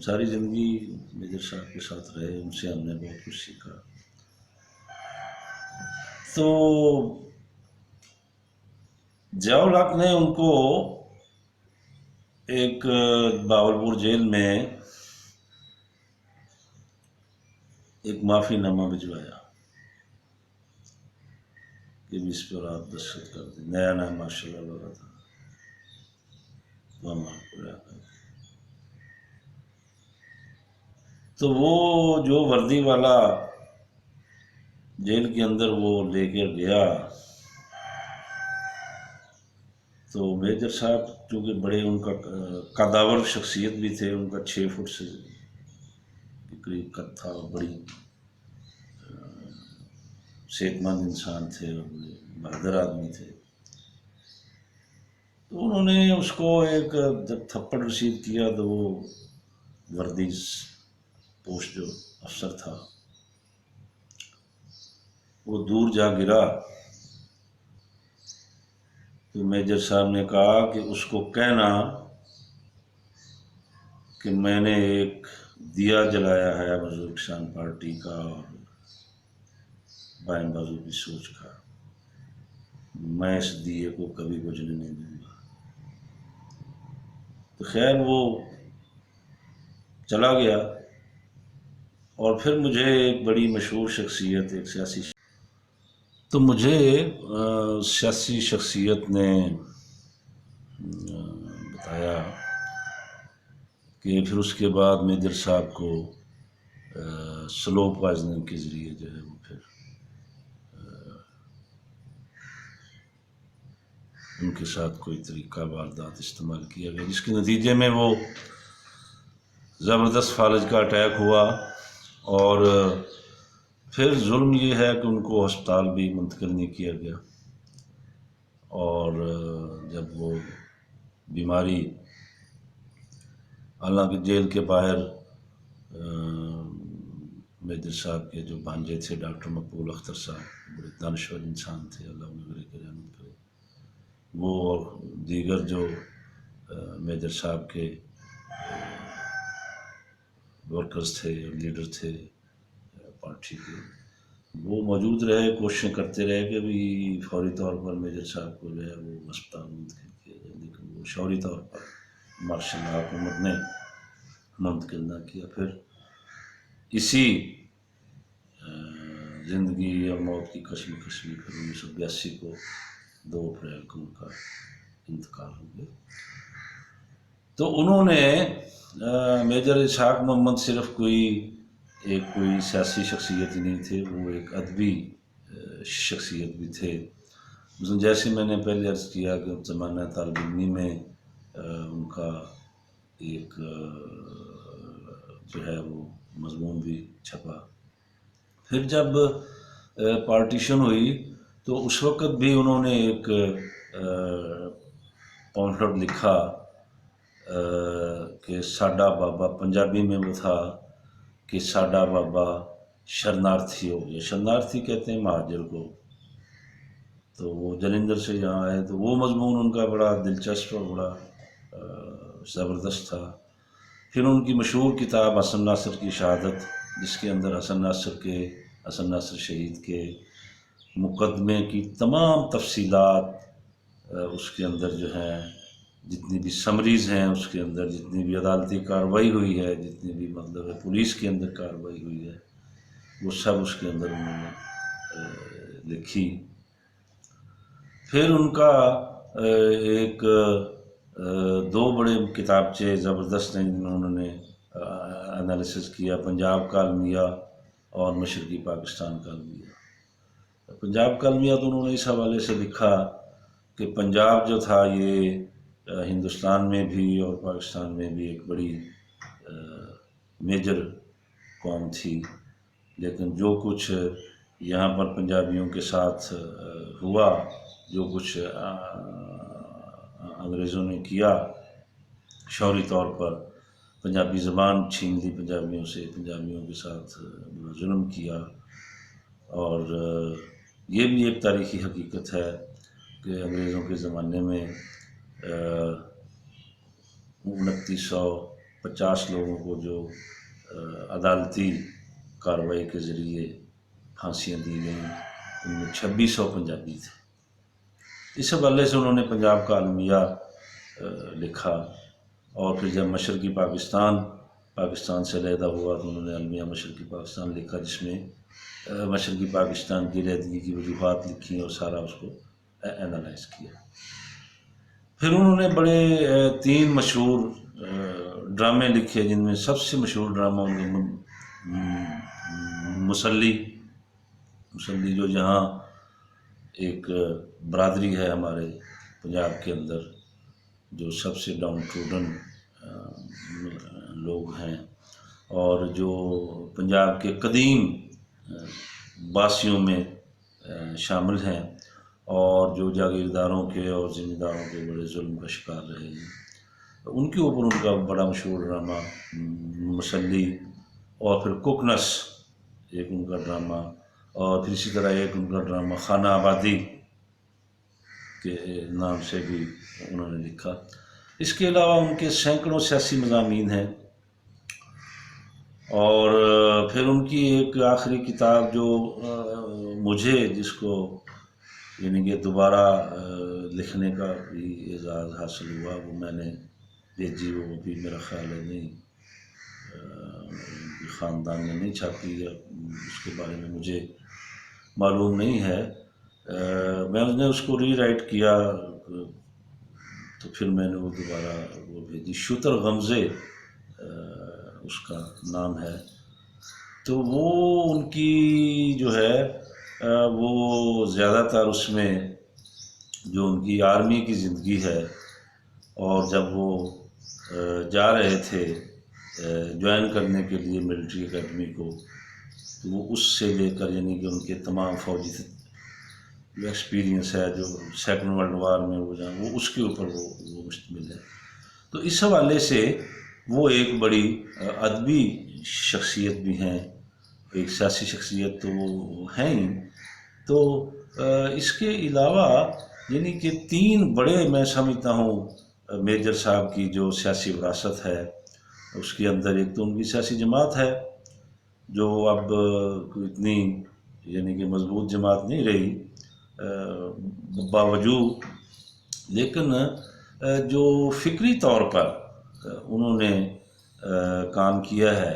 ساری زندگی میجر صاحب کے ساتھ رہے، ان سے ہم نے بہت کچھ سیکھا۔ تو ضیاء الحق نے ان کو ایک باولپور جیل میں ایک معافی نامہ بھجوایا کہ بھی اس پر آپ دستخط کر دیں، نیا نام ماشاء اللہ لگا تھا، تو ہم آپ کو رہا کریں۔ تو وہ جو وردی والا جیل کے اندر وہ لے کر گیا، تو میجر صاحب چونکہ بڑے ان کا قداور شخصیت بھی تھے، ان کا 6 فٹ سے قریب قد تھا، اور بڑی صحت مند انسان تھے اور بڑے بہادر آدمی تھے۔ تو انہوں نے اس کو ایک جب تھپڑ رسید کیا تو وہ وردی پوسٹ جو افسر تھا وہ دور جا گرا، تو میجر صاحب نے کہا کہ اس کو کہنا کہ میں نے ایک دیا جلایا ہے مزدور کسان پارٹی کا اور بائیں بازو کی سوچ کا، میں اس دیے کو کبھی بجھنے نہیں دوں گا۔ تو خیر وہ چلا گیا، اور پھر مجھے ایک بڑی مشہور شخصیت، ایک سیاسی تو مجھے سیاسی شخصیت نے بتایا کہ پھر اس کے بعد میجر صاحب کو سلو پوائزننگ کے ذریعے جو ہے وہ پھر ان کے ساتھ کوئی طریقہ واردات استعمال کیا گیا، جس کے نتیجے میں وہ زبردست فالج کا اٹیک ہوا، اور پھر ظلم یہ ہے کہ ان کو ہسپتال بھی منتقل نہیں کیا گیا، اور جب وہ بیماری، حالانکہ جیل کے باہر میجر صاحب کے جو بھانجے تھے ڈاکٹر مقبول اختر صاحب، بڑے دانشور انسان تھے، اللہ انہیں غریق رحمت کرے، وہ اور دیگر جو میجر صاحب کے ورکرز تھے، لیڈر تھے پارٹی کے، وہ موجود رہے، کوششیں کرتے رہے کہ بھی فوری طور پر میجر صاحب کو جو ہے وہ ہسپتال منتقل کیا جائے، لیکن وہ شوری طور پر مارشل لا حکومت نے منتقل نہ کیا۔ پھر اسی زندگی اور موت کی کشمکش میں پھر 1982 کو 2 اپریل کو ان کا انتقال ہو گیا۔ تو انہوں نے میجر اسحاق محمد صرف کوئی سیاسی شخصیت ہی نہیں تھے، وہ ایک ادبی شخصیت بھی تھے۔ جیسے میں نے پہلے عرض کیا کہ زمانہ طالب علمی میں ان کا ایک جو ہے وہ مضمون بھی چھپا۔ پھر جب پارٹیشن ہوئی تو اس وقت بھی انہوں نے ایک پامفلٹ لکھا کہ ساڈا بابا، پنجابی میں وہ تھا کہ ساڈا بابا شرنارتھی ہو گیا۔ شرنارتھی کہتے ہیں مہاجر کو، تو وہ جلندھر سے یہاں آئے، تو وہ مضمون ان کا بڑا دلچسپ اور بڑا زبردست تھا۔ پھر ان کی مشہور کتاب حسن ناصر کی شہادت، جس کے اندر حسن ناصر شہید کے مقدمے کی تمام تفصیلات اس کے اندر جو ہیں، جتنی بھی سمریز ہیں اس کے اندر، جتنی بھی عدالتی کارروائی ہوئی ہے، جتنی بھی مطلب ہے پولیس کے اندر کارروائی ہوئی ہے، وہ سب اس کے اندر انہوں نے لکھی۔ پھر ان کا ایک 2 بڑے کتابچے زبردست ہیں جن میں انہوں نے انالیسس کیا، پنجاب کا المیہ اور مشرقی پاکستان کا المیہ۔ پنجاب کا المیہ تو انہوں نے اس حوالے سے لکھا کہ پنجاب جو تھا یہ ہندوستان میں بھی اور پاکستان میں بھی ایک بڑی میجر قوم تھی، لیکن جو کچھ یہاں پر پنجابیوں کے ساتھ ہوا، جو کچھ انگریزوں نے کیا شعوری طور پر، پنجابی زبان چھین لی پنجابیوں سے، پنجابیوں کے ساتھ بڑا ظلم کیا، اور یہ بھی ایک تاریخی حقیقت ہے کہ انگریزوں کے زمانے میں 2950 لوگوں کو جو عدالتی کارروائی کے ذریعے پھانسیاں دی گئیں، ان میں 2600 پنجابی تھے۔ اس حوالے سے انہوں نے پنجاب کا المیہ لکھا، اور پھر جب مشرقی پاکستان سے علیحدہ ہوا تو انہوں نے المیہ مشرقی پاکستان لکھا، جس میں مشرقی پاکستان کی علیحدگی کی وجوہات لکھی اور سارا اس کو اینالائز کیا۔ پھر انہوں نے بڑے 3 مشہور ڈرامے لکھے، جن میں سب سے مشہور ڈرامہ ان کا مسلی جو جہاں ایک برادری ہے ہمارے پنجاب کے اندر جو سب سے ڈاؤن ٹروڈن لوگ ہیں، اور جو پنجاب کے قدیم باسیوں میں شامل ہیں، اور جو جاگیرداروں کے اور ذمہ داروں کے بڑے ظلم کا شکار رہے ہیں، ان کے اوپر ان کا بڑا مشہور ڈرامہ مسلی، اور پھر کوکنس ایک ان کا ڈرامہ، اور پھر اسی طرح ایک ان کا ڈرامہ خانہ آبادی کے نام سے بھی انہوں نے لکھا۔ اس کے علاوہ ان کے سینکڑوں سیاسی مضامین ہیں، اور پھر ان کی ایک آخری کتاب جو مجھے جس کو یعنی کہ دوبارہ لکھنے کا بھی اعزاز حاصل ہوا، وہ میں نے بھیجی، وہ بھی میرا خیال ہے نہیں خاندان نے نہیں چھاپی، یا اس کے بارے میں مجھے معلوم نہیں ہے۔ میں نے اس کو ری رائٹ کیا، تو پھر میں نے وہ دوبارہ وہ بھیجی، شتر غمزے اس کا نام ہے۔ تو وہ ان کی جو ہے وہ زیادہ تر اس میں جو ان کی آرمی کی زندگی ہے، اور جب وہ جا رہے تھے جوائن کرنے کے لیے ملٹری اکیڈمی کو، تو وہ اس سے لے کر یعنی کہ ان کے تمام فوجی جو ایکسپیرینس ہے جو سیکنڈ ورلڈ وار میں وہ اس کے اوپر وہ مشتمل ہے۔ تو اس حوالے سے وہ ایک بڑی ادبی شخصیت بھی ہیں، ایک سیاسی شخصیت تو وہ ہیں ہی۔ تو اس کے علاوہ یعنی کہ 3 بڑے میں سمجھتا ہوں میجر صاحب کی جو سیاسی وراثت ہے، اس کے اندر ایک تو ان کی سیاسی جماعت ہے جو اب اتنی یعنی کہ مضبوط جماعت نہیں رہی، باوجود لیکن جو فکری طور پر انہوں نے کام کیا ہے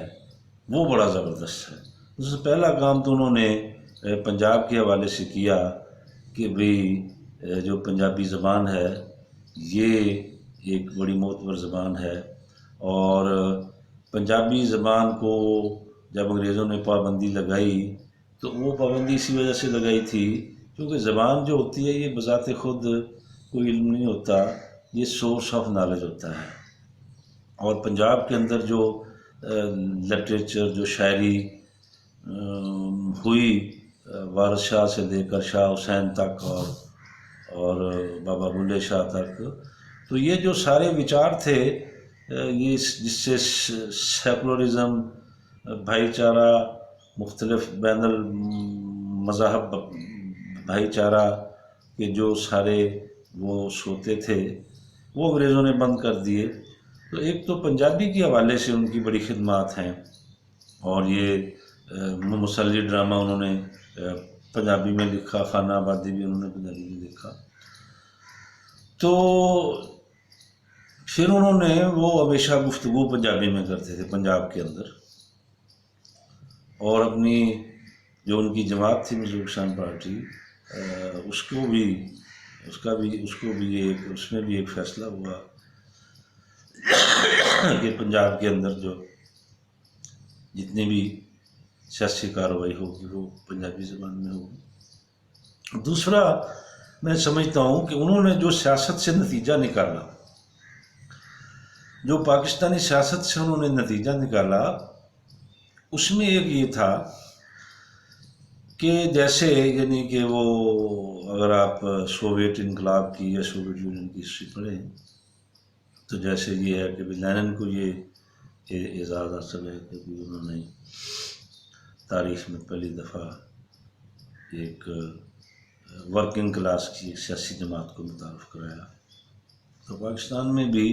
وہ بڑا زبردست ہے۔ اس سے پہلا کام تو انہوں نے پنجاب کے حوالے سے کیا کہ بھئی جو پنجابی زبان ہے یہ ایک بڑی معتبر زبان ہے، اور پنجابی زبان کو جب انگریزوں نے پابندی لگائی تو وہ پابندی اسی وجہ سے لگائی تھی کیونکہ زبان جو ہوتی ہے یہ بذات خود کوئی علم نہیں ہوتا، یہ سورس آف نالج ہوتا ہے۔ اور پنجاب کے اندر جو لٹریچر جو شاعری ہوئی وارث شاہ سے لے کر شاہ حسین تک اور بابا بلے شاہ تک، تو یہ جو سارے وچار تھے یہ جس سے سیکولرزم، بھائی چارہ، مختلف بین المذاہب بھائی چارہ کے جو سارے وہ سوتے تھے وہ انگریزوں نے بند کر دیے۔ تو ایک تو پنجابی کے حوالے سے ان کی بڑی خدمات ہیں، اور یہ مسلی ڈرامہ انہوں نے پنجابی میں لکھا، خانہ آبادی بھی انہوں نے پنجابی میں لکھا۔ تو پھر انہوں نے وہ ہمیشہ گفتگو پنجابی میں کرتے تھے پنجاب کے اندر، اور اپنی جو ان کی جماعت تھی مزدور کسان پارٹی اس میں بھی ایک فیصلہ ہوا کہ پنجاب کے اندر جو جتنی بھی سیاسی کارروائی ہوگی وہ پنجابی زبان میں ہوگی۔ دوسرا میں سمجھتا ہوں کہ انہوں نے جو سیاست سے نتیجہ نکالا، جو پاکستانی سیاست سے انہوں نے نتیجہ نکالا، اس میں ایک یہ تھا کہ جیسے یعنی کہ وہ اگر آپ سوویت انقلاب کی یا سوویت یونین کی ہسٹری پڑھیں تو جیسے یہ ہے کہ لینن کو یہ اعزاز حاصل ہے کہ انہوں نے تاریخ میں پہلی دفعہ ایک ورکنگ کلاس کی ایک سیاسی جماعت کو متعارف کرایا۔ تو پاکستان میں بھی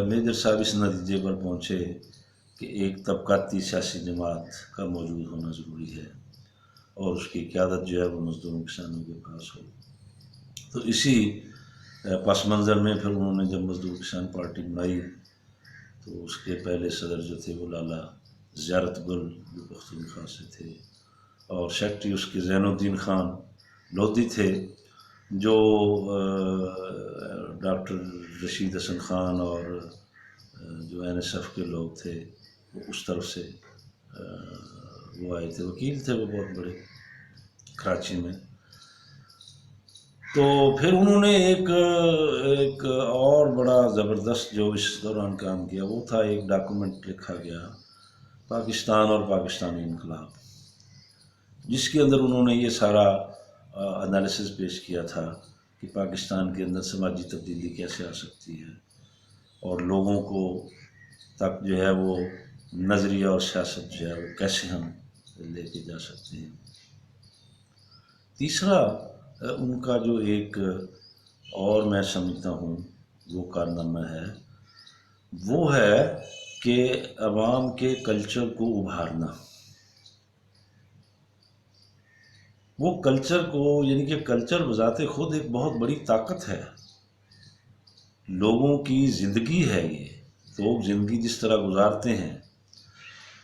میجر صاحب اس نتیجے پر پہنچے کہ ایک طبقاتی سیاسی جماعت کا موجود ہونا ضروری ہے اور اس کی قیادت جو ہے وہ مزدوروں کسانوں کے پاس ہو۔ تو اسی پس منظر میں پھر انہوں نے جب مزدور کسان پارٹی بنائی تو اس کے پہلے صدر جو تھے وہ لالا زیارت گل جو پختونخوا سے تھے، اور سیکرٹری اس کے زین الدین خان لودھی تھے جو ڈاکٹر رشید حسن خان اور جو NSF کے لوگ تھے وہ اس طرف سے وہ آئے تھے، وکیل تھے وہ بہت بڑے کراچی میں۔ تو پھر انہوں نے ایک اور بڑا زبردست جو اس دوران کام کیا وہ تھا ایک ڈاکومنٹ لکھا گیا پاکستان اور پاکستانی انقلاب، جس کے اندر انہوں نے یہ سارا انالیسس پیش کیا تھا کہ پاکستان کے اندر سماجی تبدیلی کیسے آ سکتی ہے اور لوگوں کو تک جو ہے وہ نظریہ اور سیاست جو ہے وہ کیسے ہم لے کے جا سکتے ہیں۔ تیسرا ان کا جو ایک اور میں سمجھتا ہوں وہ کارنامہ ہے وہ ہے کہ عوام کے کلچر کو ابھارنا۔ وہ کلچر کو یعنی کہ کلچر بذات خود ایک بہت بڑی طاقت ہے، لوگوں کی زندگی ہے، یہ لوگ زندگی جس طرح گزارتے ہیں،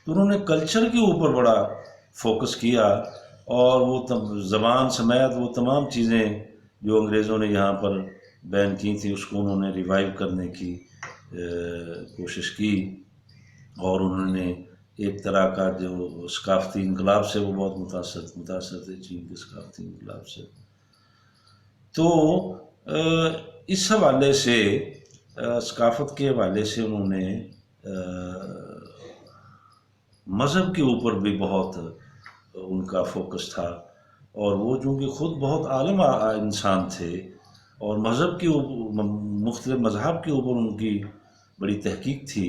تو انہوں نے کلچر کے اوپر بڑا فوکس کیا اور وہ زبان سمیت وہ تمام چیزیں جو انگریزوں نے یہاں پر بین کی تھیں اس کو انہوں نے ریوائیو کرنے کی کوشش کی، اور انہوں نے ایک طرح کا جو ثقافتی انقلاب سے وہ بہت متاثر تھے، چین کے ثقافتی انقلاب سے۔ تو اس حوالے سے ثقافت کے حوالے سے انہوں نے مذہب کے اوپر بھی بہت ان کا فوکس تھا، اور وہ چونکہ خود بہت عالم انسان تھے اور مذہب کے اوپر مختلف مذہب کے اوپر ان کی بڑی تحقیق تھی،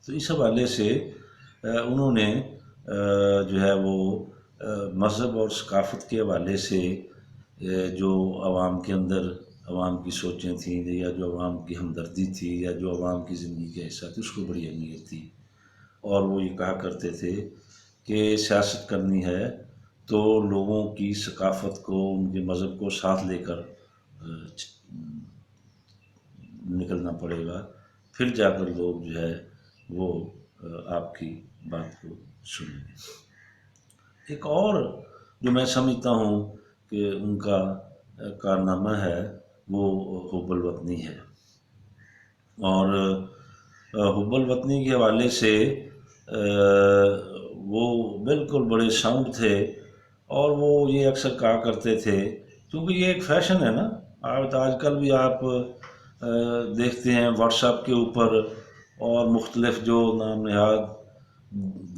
تو اس حوالے سے انہوں نے جو ہے وہ مذہب اور ثقافت کے حوالے سے جو عوام کے اندر عوام کی سوچیں تھیں یا جو عوام کی ہمدردی تھی یا جو عوام کی زندگی کا حصہ تھی اس کو بڑی اہمیت تھی، اور وہ یہ کہا کرتے تھے کہ سیاست کرنی ہے تو لوگوں کی ثقافت کو ان کے مذہب کو ساتھ لے کر نکلنا پڑے گا، پھر جا کر لوگ جو ہے وہ آپ کی بات کو سنیں گے۔ ایک اور جو میں سمجھتا ہوں کہ ان کا کارنامہ ہے وہ حب الوطنی ہے، اور حب الوطنی کے حوالے سے وہ بالکل بڑے ساؤنڈ تھے، اور وہ یہ اکثر کہا کرتے تھے کیونکہ یہ ایک فیشن ہے نا، آج کل بھی آپ دیکھتے ہیں واٹس ایپ کے اوپر اور مختلف جو نام نہاد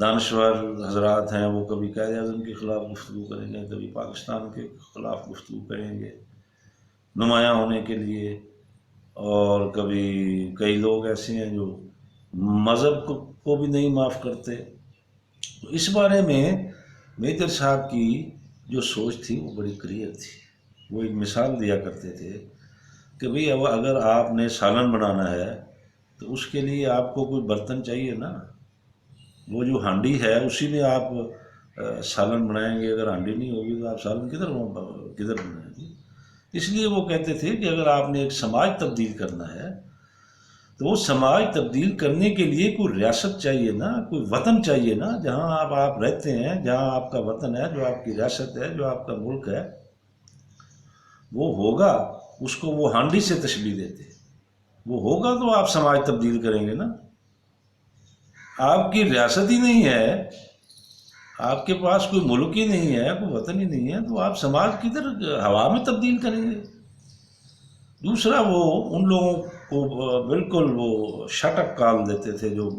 دانشور حضرات ہیں وہ کبھی قائد اعظم کے خلاف گفتگو کریں گے، کبھی پاکستان کے خلاف گفتگو کریں گے نمایاں ہونے کے لیے، اور کبھی کئی لوگ ایسے ہیں جو مذہب کو بھی نہیں معاف کرتے۔ تو اس بارے میں میجر صاحب کی جو سوچ تھی وہ بڑی کلیئر تھی، وہ ایک مثال دیا کرتے تھے کہ بھئی اگر آپ نے سالن بنانا ہے تو اس کے لیے آپ کو کوئی برتن چاہیے نا، وہ جو ہانڈی ہے اسی میں آپ سالن بنائیں گے، اگر ہانڈی نہیں ہوگی تو آپ سالن کدھر بنائیں گے؟ اس لیے وہ کہتے تھے کہ اگر آپ نے ایک سماج تبدیل کرنا ہے تو وہ سماج تبدیل کرنے کے لیے کوئی ریاست چاہیے نا، کوئی وطن چاہیے نا، جہاں آپ رہتے ہیں، جہاں آپ کا وطن ہے، جو آپ کی ریاست ہے، جو آپ کا ملک ہے، وہ ہوگا، اس کو وہ ہانڈی سے تشبیہ دیتے، وہ ہوگا تو آپ سماج تبدیل کریں گے نا۔ آپ کی ریاست ہی نہیں ہے آپ کے پاس کوئی ملک ہی نہیں ہے، کوئی وطن ہی نہیں ہے، تو آپ سماج کدھر ہوا میں تبدیل کریں گے؟ دوسرا وہ ان لوگوں کو بالکل وہ شٹ اپ کال دیتے تھے جو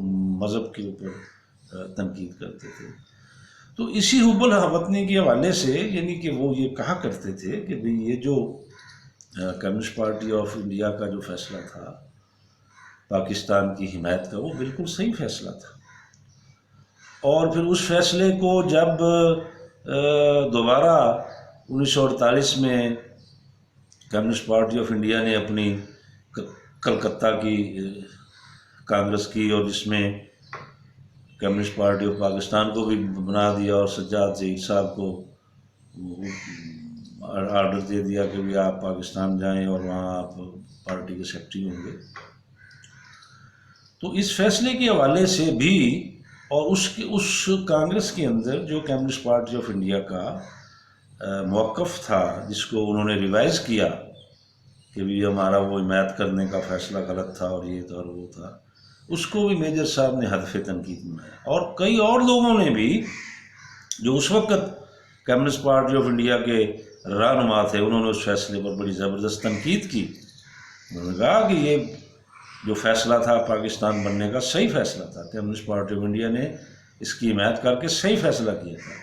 مذہب کے اوپر تنقید کرتے تھے. تو اسی حب الوطنی کے حوالے سے یعنی کہ وہ یہ کہا کرتے تھے کہ بھئی یہ جو کمیونسٹ پارٹی آف انڈیا کا جو فیصلہ تھا پاکستان کی حمایت کا، وہ بالکل صحیح فیصلہ تھا. اور پھر اس فیصلے کو جب دوبارہ 1948 میں کمیونسٹ پارٹی آف انڈیا نے اپنی کلکتہ کی کانگریس کی، اور جس میں کمیونسٹ پارٹی آف پاکستان کو بھی بنا دیا اور سجاد ظہیر صاحب کو آرڈر دے دیا کہ بھی آپ پاکستان جائیں اور وہاں آپ پارٹی کے سیکرٹری ہوں گے. تو اس فیصلے کے حوالے سے بھی اور اس کانگریس کے اندر جو کمیونسٹ پارٹی آف انڈیا کا موقف تھا، جس کو انہوں نے ریوائز کیا کہ بھی ہمارا وہ حمایت کرنے کا فیصلہ غلط تھا اور یہ تھا اور وہ تھا، اس کو بھی میجر صاحب نے ہدف تنقید بنایا. اور کئی اور لوگوں نے بھی جو اس وقت کمیونسٹ پارٹی آف انڈیا کے رہنما تھے، انہوں نے اس فیصلے پر بڑی زبردست تنقید کی. انہوں نے کہا کہ یہ جو فیصلہ تھا پاکستان بننے کا صحیح فیصلہ تھا، کمیونسٹ پارٹی آف انڈیا نے اس کی حمایت کر کے صحیح فیصلہ کیا تھا.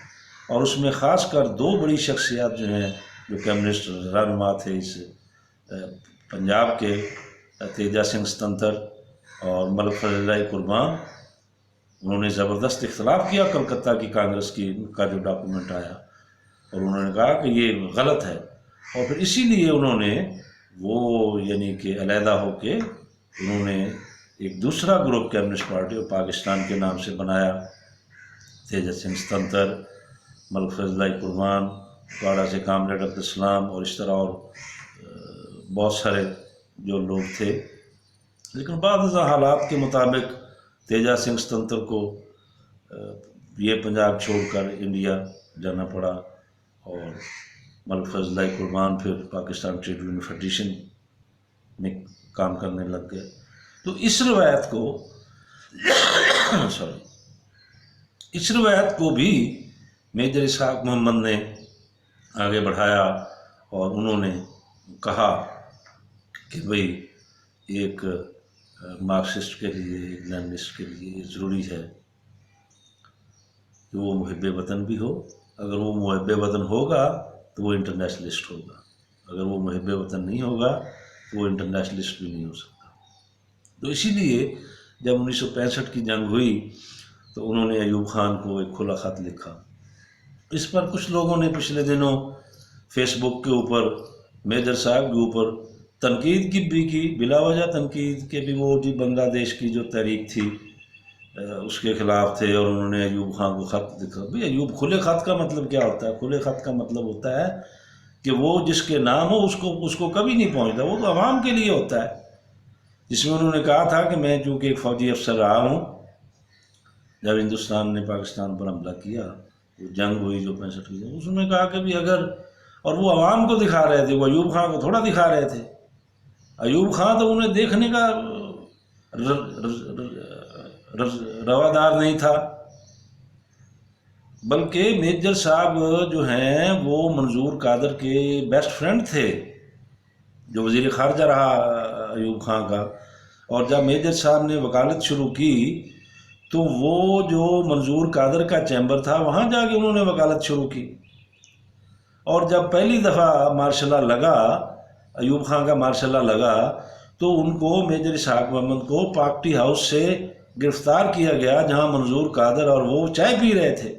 اور اس میں خاص کر دو بڑی شخصیات جو ہیں جو کمیونسٹ رہنما تھے اس پنجاب کے، تیجا سنگھ ستنتر اور ملک فضل اللہ قربان، انہوں نے زبردست اختلاف کیا کلکتہ کی کانگریس کا جو ڈاکومنٹ آیا، اور انہوں نے کہا کہ یہ غلط ہے. اور پھر اسی لیے انہوں نے وہ یعنی کہ علیحدہ ہو کے انہوں نے ایک دوسرا گروپ کمیونسٹ پارٹی اور پاکستان کے نام سے بنایا. تیجا سنگھ ستنتر، ملک فضل اللہ قربان، کوڑا سے کامریڈ عبدالسلام اور اس طرح اور بہت سارے جو لوگ تھے. لیکن بعض حالات کے مطابق تیجا سنگھ ستنتر کو یہ پنجاب چھوڑ کر انڈیا جانا پڑا، اور ملک فضل اللہ قربان پھر پاکستان ٹریڈ یونین فیڈریشن میں کام کرنے لگ گئے. تو اس روایت کو بھی میجر اسحاق محمد نے آگے بڑھایا، اور انہوں نے کہا کہ بھئی ایک مارکسسٹ کے لیے، ایک لیننسٹ کے لیے یہ ضروری ہے کہ وہ محب وطن بھی ہو. اگر وہ محب وطن ہوگا تو وہ انٹرنیشنلسٹ ہوگا، اگر وہ محب وطن نہیں ہوگا تو وہ انٹرنیشنلسٹ بھی نہیں ہو سکتا. تو اسی لیے جب 1965 کی جنگ ہوئی تو انہوں نے ایوب خان کو ایک کھلا خط لکھا. اس پر کچھ لوگوں نے پچھلے دنوں فیس بک کے اوپر میجر صاحب کے اوپر تنقید کی بلا وجہ تنقید کہ بھی وہ جی بنگلہ دیش کی جو تحریک تھی اس کے خلاف تھے، اور انہوں نے ایوب خان کو خط لکھا. بھئی ایوب کھلے خط کا مطلب کیا ہوتا ہے؟ کھلے خط کا مطلب ہوتا ہے کہ وہ جس کے نام ہو اس کو کبھی نہیں پہنچتا، وہ تو عوام کے لیے ہوتا ہے. جس میں انہوں نے کہا تھا کہ میں چونکہ ایک فوجی افسر رہا ہوں، جب ہندوستان نے پاکستان پر حملہ کیا، وہ جنگ ہوئی جو 65 کی جنگ، اس میں کہا کہ بھی اگر، اور وہ عوام کو دکھا رہے تھے، وہ ایوب خان کو تھوڑا دکھا رہے تھے. ایوب خان تو انہیں دیکھنے کا روادار نہیں تھا، بلکہ میجر صاحب جو ہیں وہ منظور قادر کے بیسٹ فرینڈ تھے، جو وزیر خارجہ رہا ایوب خان کا. اور جب میجر صاحب نے وکالت شروع کی تو وہ جو منظور قادر کا چیمبر تھا وہاں جا کے انہوں نے وکالت شروع کی. اور جب پہلی دفعہ مارشل لا لگا، ایوب خان کا مارشل لا لگا، تو ان کو میجر اسحاق محمد کو پارٹی ہاؤس سے گرفتار کیا گیا، جہاں منظور قادر اور وہ چائے پی رہے تھے،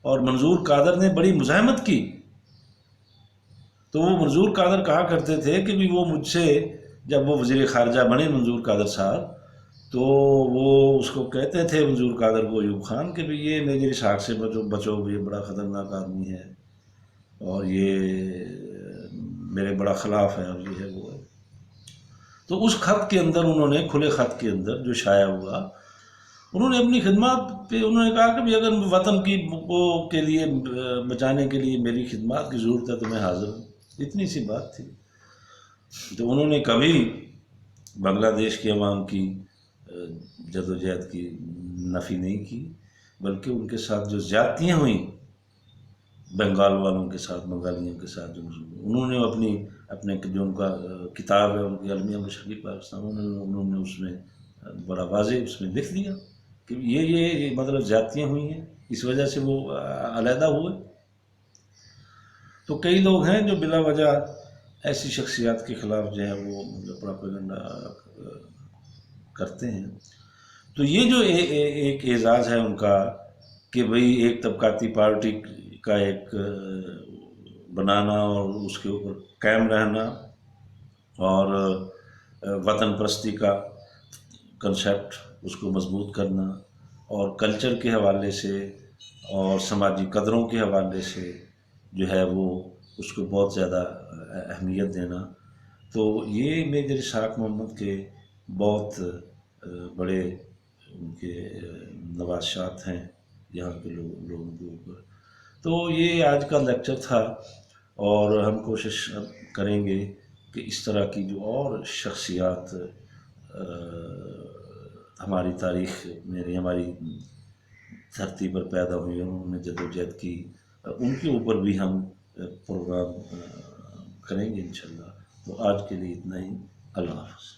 اور منظور قادر نے بڑی مزاحمت کی. تو وہ منظور قادر کہا کرتے تھے کہ بھی وہ مجھ سے، جب وہ وزیر خارجہ بنے منظور قادر صاحب، تو وہ اس کو کہتے تھے منظور قادر کو ایوب خان کہ بھی یہ میجر اسحاق سے بچو، یہ بڑا خطرناک آدمی ہے اور یہ میرے بڑا خلاف ہے اور یہ ہے وہ ہے. تو اس خط کے اندر انہوں نے، کھلے خط کے اندر جو شائع ہوا، انہوں نے اپنی خدمات پہ انہوں نے کہا کہ بھی اگر وطن کی کے لیے بچانے کے لیے میری خدمات کی ضرورت ہے تو میں حاضر ہوں. اتنی سی بات تھی. تو انہوں نے کبھی بنگلہ دیش کے عوام کی جدوجہد کی نفی نہیں کی، بلکہ ان کے ساتھ جو زیادتیاں ہوئیں بنگال والوں کے ساتھ، بنگالیوں کے ساتھ، جو انہوں نے اپنے جو ان کا کتاب ہے ان کی المیہ مشرقی پاکستان، انہوں نے اس میں بڑا واضح اس میں لکھ دیا کہ یہ مطلب زیادتیاں ہوئی ہیں، اس وجہ سے وہ علیحدہ ہوئے۔ تو کئی لوگ ہیں جو بلا وجہ ایسی شخصیات کے خلاف جو ہے وہ پروپیگنڈا کرتے ہیں۔ تو یہ جو ایک اعزاز ہے ان کا کہ بھئی ایک طبقاتی پارٹی کا ایک بنانا اور اس کے اوپر قائم رہنا، اور وطن پرستی کا کنسیپٹ اس کو مضبوط کرنا، اور کلچر کے حوالے سے اور سماجی قدروں کے حوالے سے جو ہے وہ اس کو بہت زیادہ اہمیت دینا۔ تو یہ میجر اسحاق محمد کے بہت بڑے ان کے نواشات ہیں یہاں کے لوگوں کے اوپر۔ تو یہ آج کا لیکچر تھا، اور ہم کوشش کریں گے کہ اس طرح کی جو اور شخصیات ہماری تاریخ میں ہماری دھرتی پر پیدا ہوئی ہیں، انہوں نے جدوجہد کی، ان کے اوپر بھی ہم پروگرام کریں گے انشاءاللہ۔ تو آج کے لیے اتنا ہی، اللہ حافظ۔